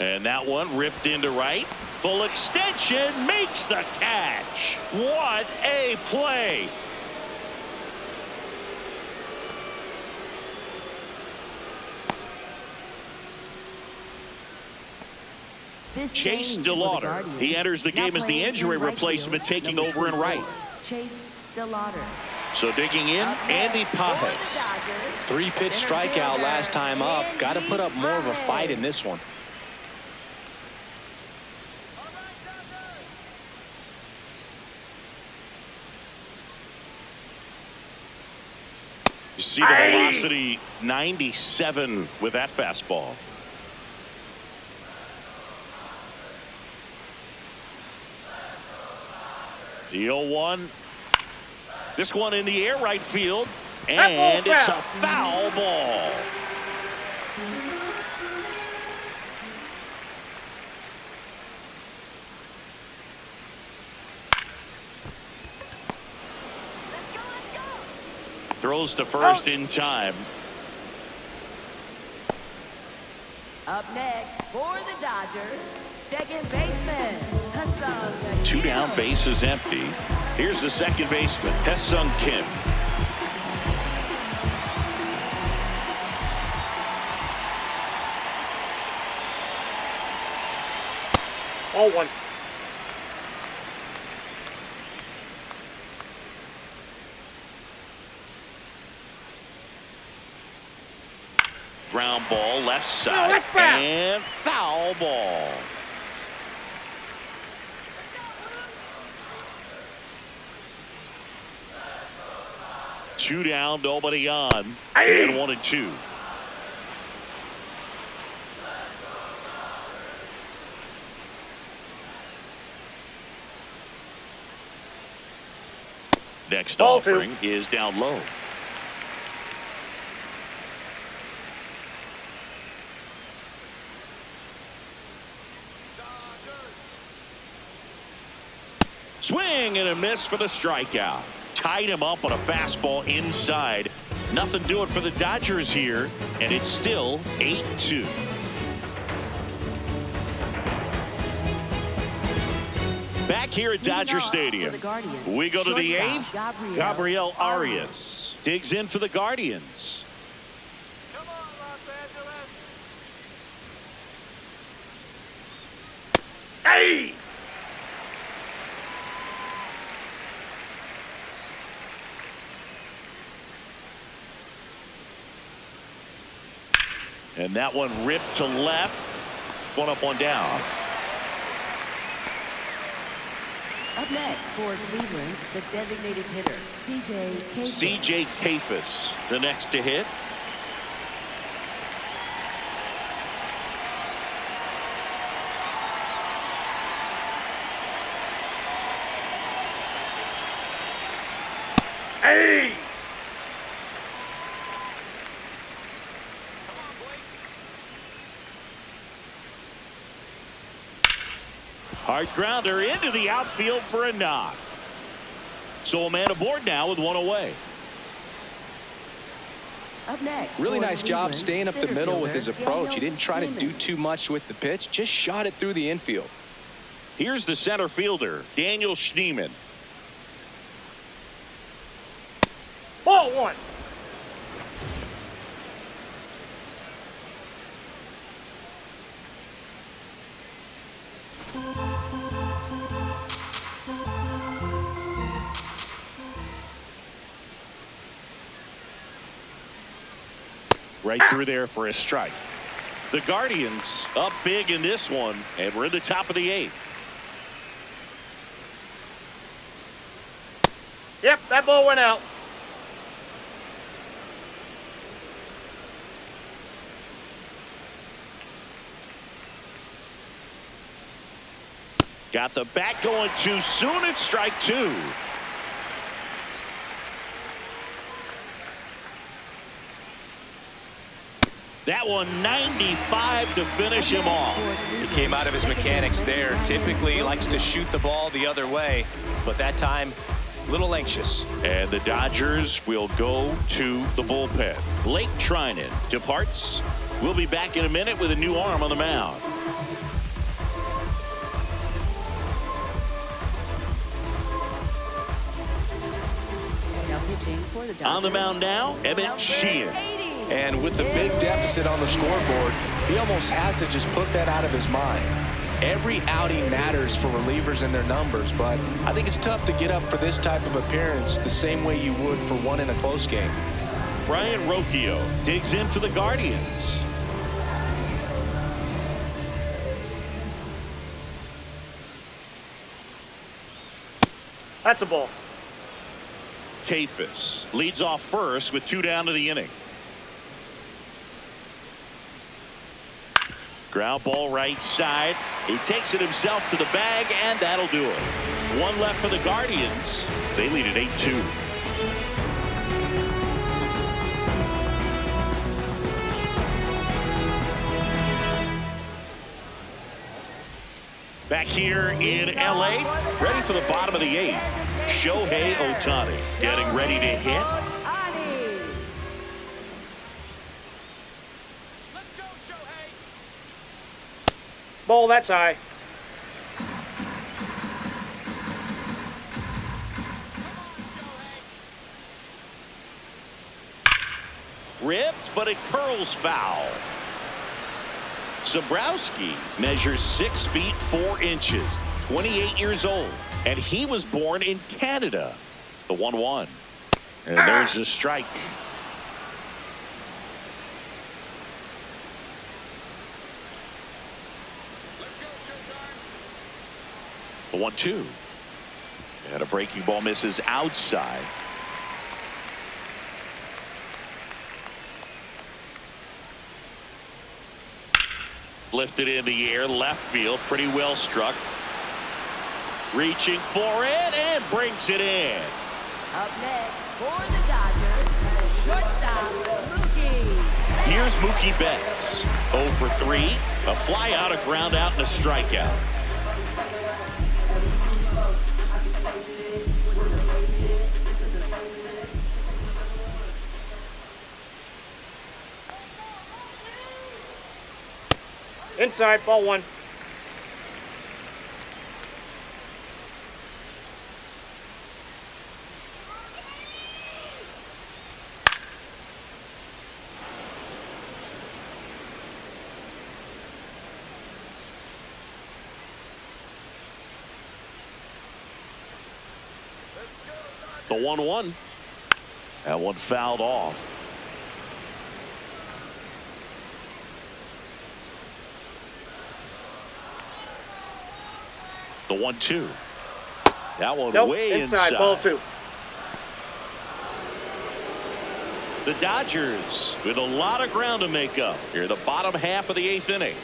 And that one ripped into right. Full extension, makes the catch. What a play. Chase DeLauder. He enters the game as the injury replacement, taking over in right. Chase DeLauder. So digging in, Andy Pajas. 3-pitch strikeout last time up. Got to put up more of a fight in this one. You see the velocity, 97 with that fastball. The 0-1. This one in the air right field. And it's a foul ball. Throws to first in time. Up next for the Dodgers, second baseman Ha-Seong 2 Kim. down, bases empty. Here's the second baseman, Ha-Seong Kim. Ball one. Ground ball left Oh, side that's foul. and foul ball. Two down, nobody on, Aye. and 1-2. Next Ball two. offering is down low. Swing and a miss for the strikeout. Tied him up on a fastball inside. Nothing doing for the Dodgers here, and it's still 8-2. Back here at Dodger Stadium, we go to the eighth. Gabriel Arias digs in for the Guardians. Come on, Los Angeles. Hey! And that one ripped to left. One up, one down. Up next for Cleveland, the designated hitter, C.J. Kafis, the next to hit. Hey! Hard grounder into the outfield for a knock. So a man aboard now with one away. Up next, Really for nice job Cleveland, staying up the center middle with fielder, his approach. He Daniel didn't try to do Schneemann. too much with the pitch, just shot it through the infield. Here's the center fielder, Daniel Schneemann. Ball one. Right through there for a strike. The Guardians up big in this one, and we're in the top of the eighth. Yep, that ball went out. Got the bat going too soon. It's strike two. That one 95 to finish him off. He came out of his mechanics there. Typically, he likes to shoot the ball the other way, but that time, a little anxious. And the Dodgers will go to the bullpen. Blake Trinan departs. We'll be back in a minute with a new arm on the mound. Now pitching for the Dodgers. On the mound now, Emmett Sheehan. And with the big deficit on the scoreboard, he almost has to just put that out of his mind. Every outing matters for relievers and their numbers, but I think it's tough to get up for this type of appearance the same way you would for one in a close game. Brian Rocchio digs in for the Guardians. That's a ball. Kafis leads off first with two down to the inning. Ground ball right side. He takes it himself to the bag, and that'll do it. One left for the Guardians. They lead at 8-2. Back here in L.A., ready for the bottom of the eighth. Shohei Ohtani getting ready to hit. Let's go, Shohei. Ball, that's high. Ripped, but it curls foul. Zabrowski measures 6 feet 4 inches, 28 years old, and he was born in Canada. The 1-1. And there's the strike. The 1-2. And a breaking ball misses outside. Lifted in the air, left field, pretty well struck. Reaching for it and brings it in. Up next for the Dodgers, shortstop Mookie. Here's Mookie Betts. 0 for 3. A fly out, a ground out, and a strikeout. Inside, ball 1. The 1-1. That one fouled off. The 1-2. That one Nope, way inside, ball 2. The Dodgers with a lot of ground to make up here, the bottom half of the 8th inning.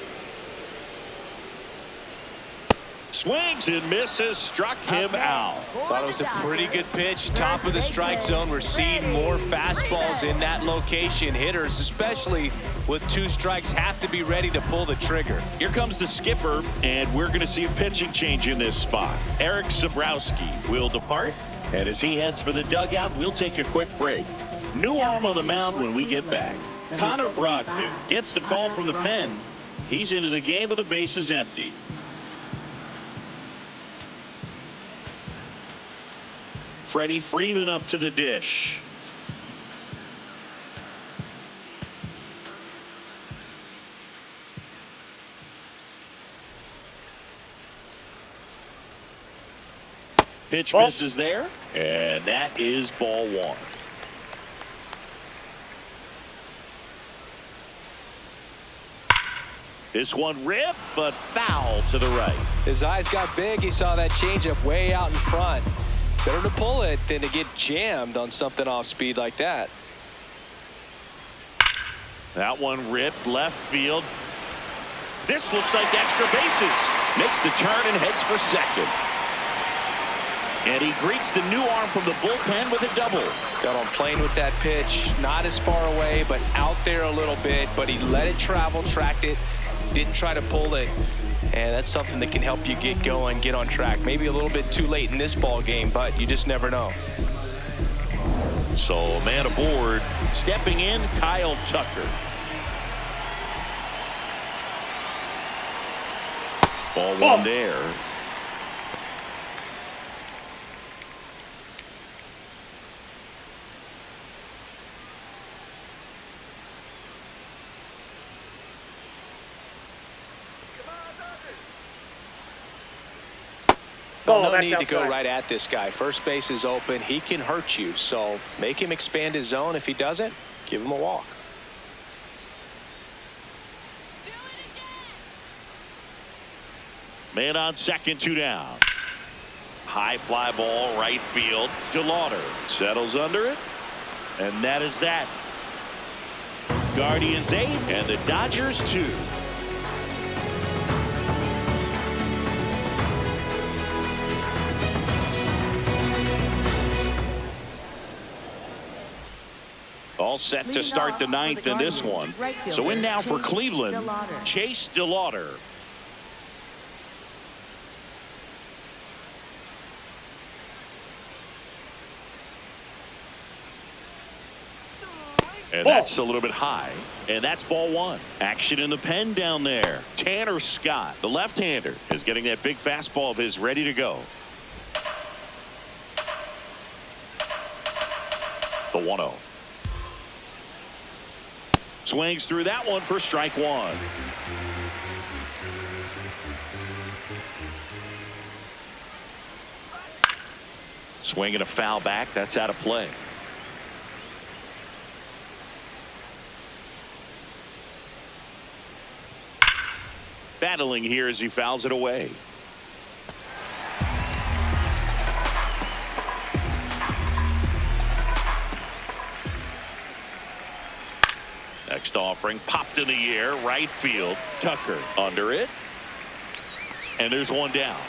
Swings and misses, struck him out. Thought it was a pretty good pitch, top of the strike zone. We're seeing more fastballs in that location. Hitters, especially with 2 strikes, have to be ready to pull the trigger. Here comes the skipper, and we're going to see a pitching change in this spot. Eric Zabrowski will depart, and as he heads for the dugout, we'll take a quick break. New arm on the mound when we get back. Connor Brogdon gets the call from the pen. He's into the game with the bases empty. Freddie Freeman up to the dish. Pitch misses there, and that is ball 1. This one ripped, but foul to the right. His eyes got big. He saw that changeup way out in front. Better to pull it than to get jammed on something off speed like that. That one ripped left field. This looks like extra bases. Makes the turn and heads for second. And he greets the new arm from the bullpen with a double. Got on plane with that pitch. Not as far away, but out there a little bit. But he let it travel, tracked it, didn't try to pull it. And that's something that can help you get going, get on track. Maybe a little bit too late in this ball game, but you just never know. So a man aboard. Stepping in, Kyle Tucker. Ball 1 there. No need to go right at this guy. First base is open. He can hurt you, so make him expand his zone. If he doesn't, give him a walk. Man on second, 2 down. High fly ball, right field. DeLauder settles under it, and that is that. Guardians 8 and the Dodgers 2. All set to start the 9th in this one. So in now for Cleveland, Chase DeLauder. And that's a little bit high. And that's ball 1. Action in the pen down there. Tanner Scott, the left-hander, is getting that big fastball of his ready to go. The 1-0. Swings through that one for strike one. Swinging a foul back. That's out of play. Battling here as he fouls it away. Next offering popped in the air, right field. Tucker under it. And there's one down.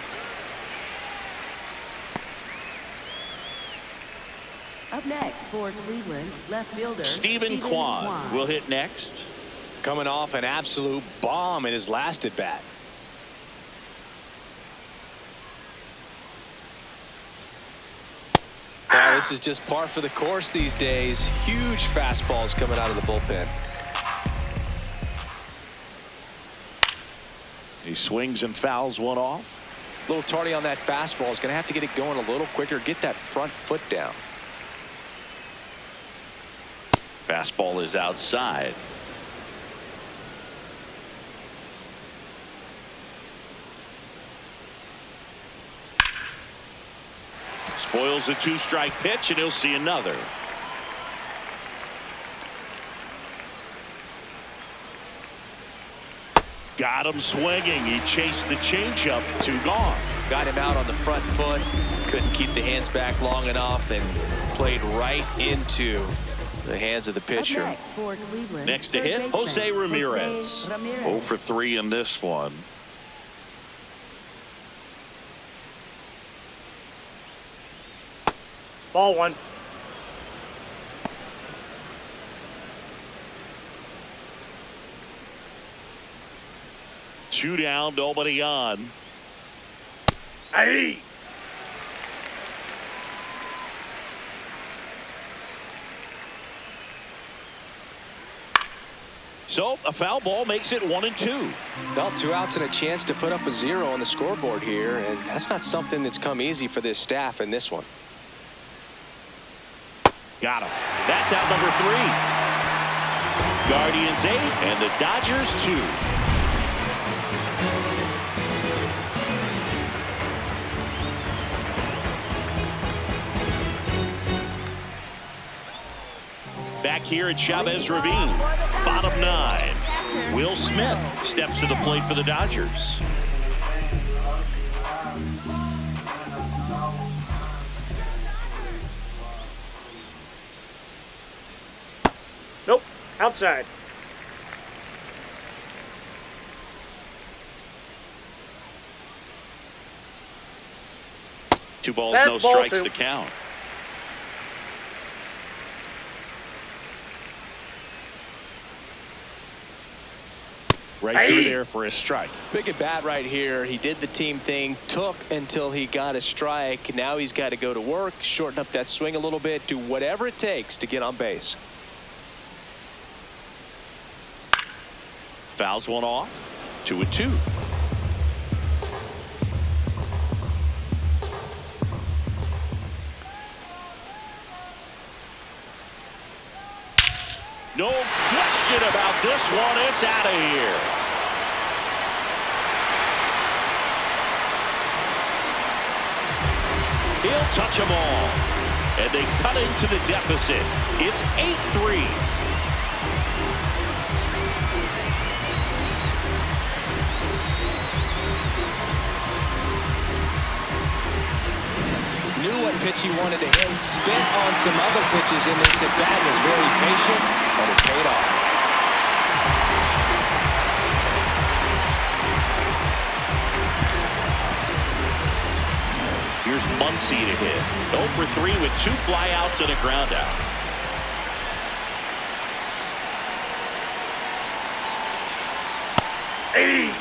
Up next for Cleveland, left fielder Stephen Kwan will hit next. Coming off an absolute bomb in his last at bat. Now, this is just par for the course these days. Huge fastballs coming out of the bullpen. He swings and fouls one off. A little tardy on that fastball. Is going to have to get it going a little quicker. Get that front foot down. Fastball is outside. Spoils a two-strike pitch, and he'll see another. Got him swinging. He chased the changeup. Two gone. Got him out on the front foot. Couldn't keep the hands back long enough and played right into the hands of the pitcher. Next for Cleveland, Next to third hit, baseman, Jose Ramirez. 0 for 3 in this one. Ball one. Two down, nobody on. Aye. So a foul ball makes it 1-2. Well, 2 outs and a chance to put up a 0 on the scoreboard here, and that's not something that's come easy for this staff in this one. Got him. That's out number 3. Guardians 8 and the Dodgers 2. Back here at Chavez Ravine, bottom 9. Will Smith steps to the plate for the Dodgers. Nope. Outside. Two balls, That's no ball strikes 2. to count. Right through there for a strike. Big at bat right here. He did the team thing, took until he got a strike. Now he's got to go to work, shorten up that swing a little bit, do whatever it takes to get on base. Fouls one off. 2-2. No question about this one. It's out of here. He'll touch them all. And they cut into the deficit. It's 8-3. Knew what pitch he wanted to hit. Spent on some other pitches in this at bat. Was very patient, and it paid off. Here's Muncy to hit. 0 for 3 with 2 flyouts and a ground out. Hey.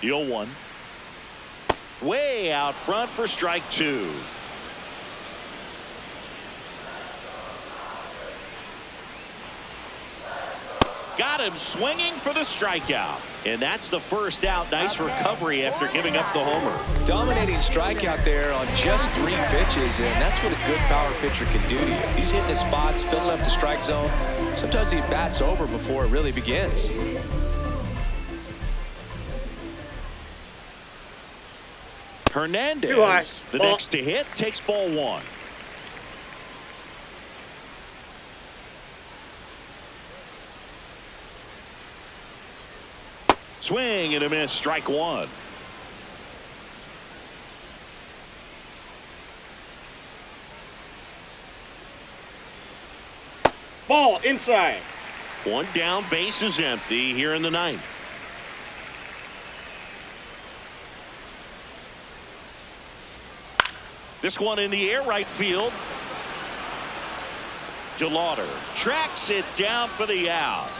The 0-1. Way out front for strike 2. Got him swinging for the strikeout. And that's the first out. Nice recovery after giving up the homer. Dominating strikeout there on just 3 pitches, and that's what a good power pitcher can do to you. If he's hitting his spots, filling up the strike zone, sometimes he bats over before it really begins. Hernandez, the next to hit, takes ball 1. Swing and a miss, strike 1. Ball inside. 1 down, base is empty here in the 9th. This one in the air, right field. DeLauder tracks it down for the out.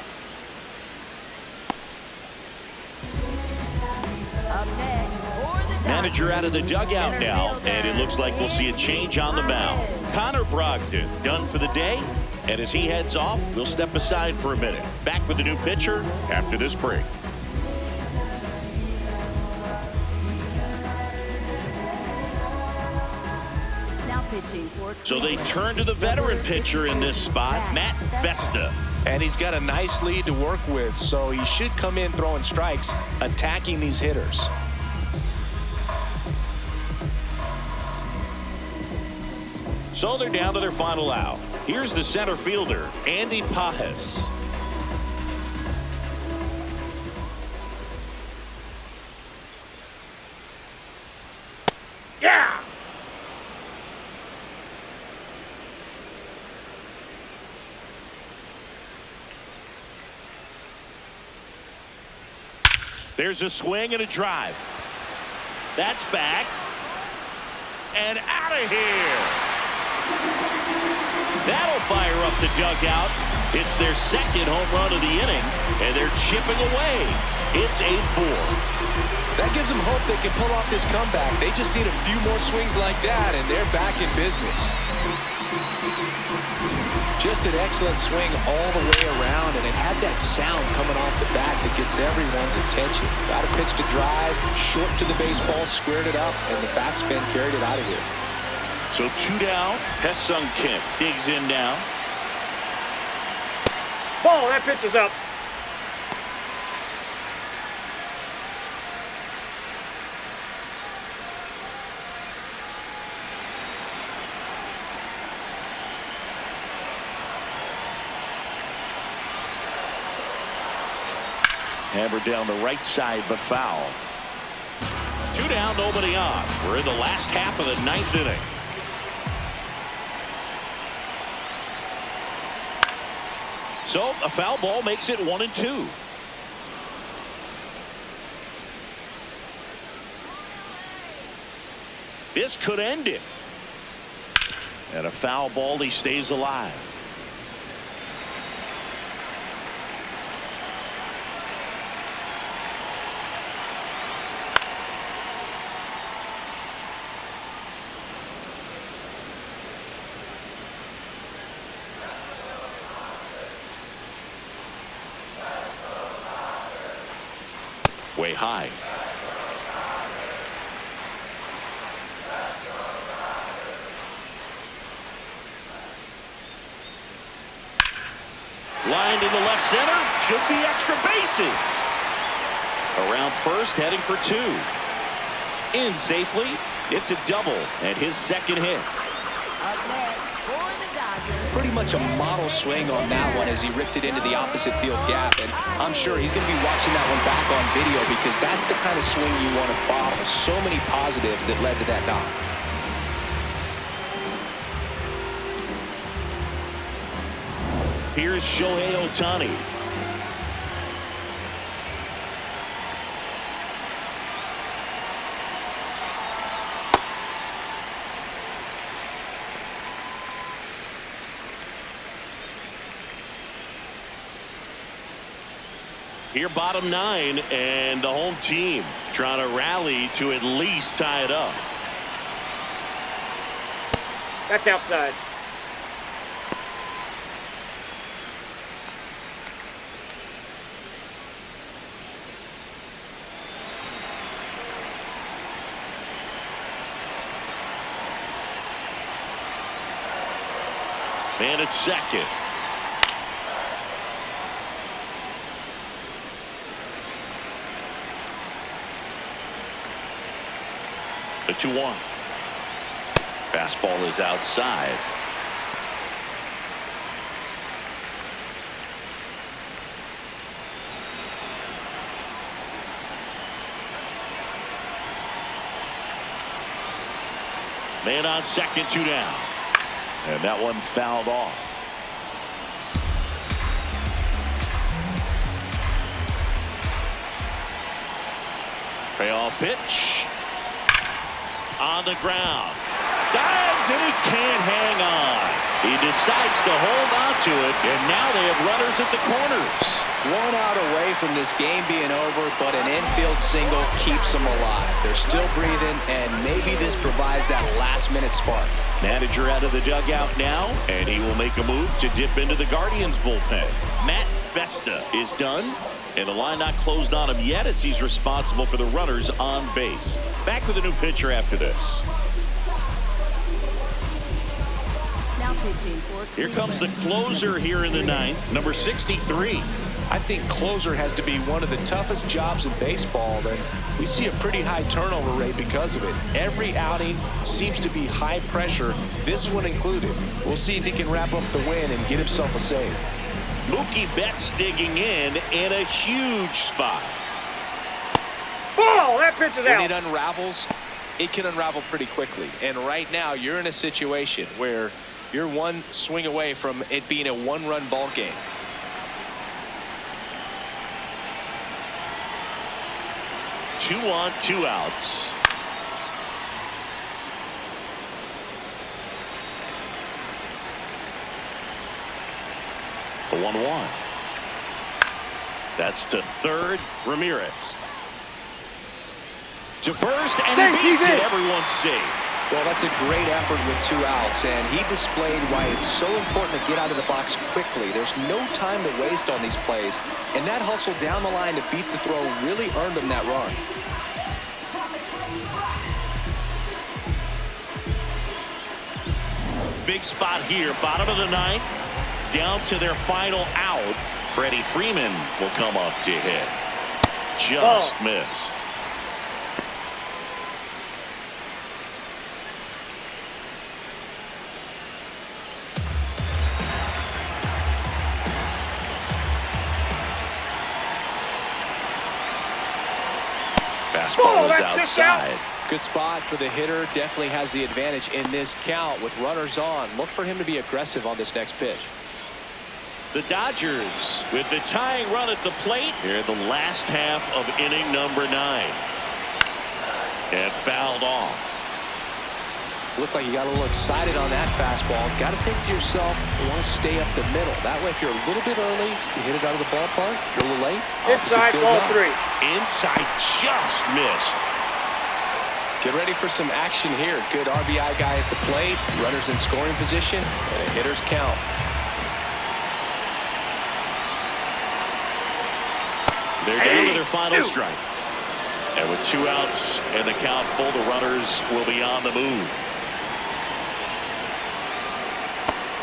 Up next for the Manager out of the dugout now, and it looks like we'll see a change on the mound. Connor Brogdon done for the day, and as he heads off, we'll step aside for a minute. Back with the new pitcher after this break. Now pitching for So they turn to the veteran pitcher in this spot, Matt Vesta. And he's got a nice lead to work with, so he should come in throwing strikes, attacking these hitters. So they're down to their final out. Here's the center fielder, Andy Pajes. Yeah. There's a swing and a drive. That's back. And out of here. That'll fire up the dugout. It's their 2nd home run of the inning, and they're chipping away. It's 8-4. That gives them hope they can pull off this comeback. They just need a few more swings like that, and they're back in business. Just an excellent swing all the way around, and it had that sound coming off the bat that gets everyone's attention. Got a pitch to drive, short to the baseball, squared it up, and the backspin carried it out of here. So 2 down. Hesung Kim digs in now. Ball. That pitch is up. Hammered down the right side, but foul. 2 down, nobody on. We're in the last half of the 9th inning. So a foul ball makes it 1-2. This could end it. And a foul ball, he stays alive. Way high. Lined in the left center. Should be extra bases. Around first, heading for 2. In safely. It's a double and his 2nd hit. Up next for the Dodgers. Pretty much a model swing on that one as he ripped it into the opposite field gap, and I'm sure he's going to be watching that one back on video because that's the kind of swing you want to bottle. So many positives that led to that knock. Here's Shohei Ohtani. Here, bottom 9, and the home team trying to rally to at least tie it up. That's outside. Man at second. The 2-1. Fastball is outside. Man on second, 2 down. And that one fouled off. Payoff pitch. On the ground. Dives and he can't hang on. He decides to hold on to it, and now they have runners at the corners. 1 out away from this game being over, but an infield single keeps them alive. They're still breathing, and maybe this provides that last-minute spark. Manager out of the dugout now, and he will make a move to dip into the Guardians bullpen. Matt Festa is done, and the line not closed on him yet as he's responsible for the runners on base. Back with a new pitcher after this. Now pitching for Here comes the closer here in the 9th, number 63. I think closer has to be one of the toughest jobs in baseball, and we see a pretty high turnover rate because of it. Every outing seems to be high pressure, this one included. We'll see if he can wrap up the win and get himself a save. Mookie Betts digging in a huge spot. Ball! That pitch is When out. it unravels, it can unravel pretty quickly. And right now, you're in a situation where you're one swing away from it being a 1-run ball game. Two on, 2 outs. The 1-1. That's to third, Ramirez. To first, and he beats it. Everyone's safe. Well, that's a great effort with 2 outs, and he displayed why it's so important to get out of the box quickly. There's no time to waste on these plays, and that hustle down the line to beat the throw really earned him that run. Big spot here, bottom of the 9th, down to their final out. Freddie Freeman will come up to hit. Just missed. Fastball is outside. Good spot for the hitter. Definitely has the advantage in this count with runners on. Look for him to be aggressive on this next pitch. The Dodgers with the tying run at the plate here in the last half of inning number 9. And fouled off. Looked like you got a little excited on that fastball. Got to think to yourself, you want to stay up the middle. That way, if you're a little bit early, you hit it out of the ballpark. You're a little late. Inside, ball 3. Inside, just missed. Get ready for some action here. Good RBI guy at the plate. Runners in scoring position. And a hitter's count. They're down to their final strike. And with 2 outs and the count full, the runners will be on the move.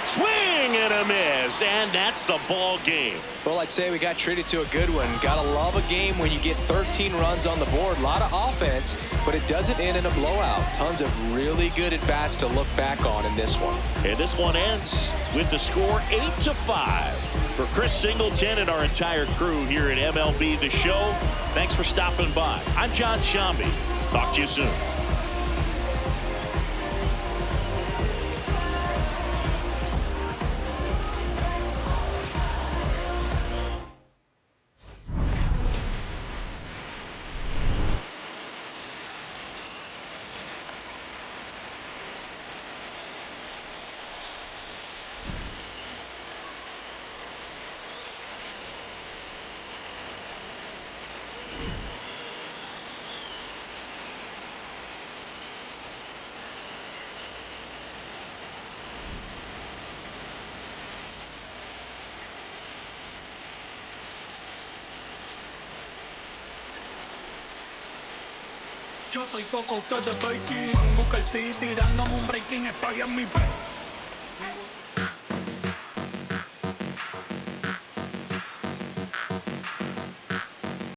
Swing and a miss, and that's the ball game. Well, I'd say we got treated to a good one. Gotta love a game when you get 13 runs on the board. A lot of offense, but it doesn't end in a blowout. Tons of really good at-bats to look back on in this one. And this one ends with the score 8-5. For Chris Singleton and our entire crew here at MLB The Show, thanks for stopping by. I'm John Shambi. Talk to you soon. Yo soy Coco, ustedes Fairchild. Busca el T tirándome un breaking, estoy en mi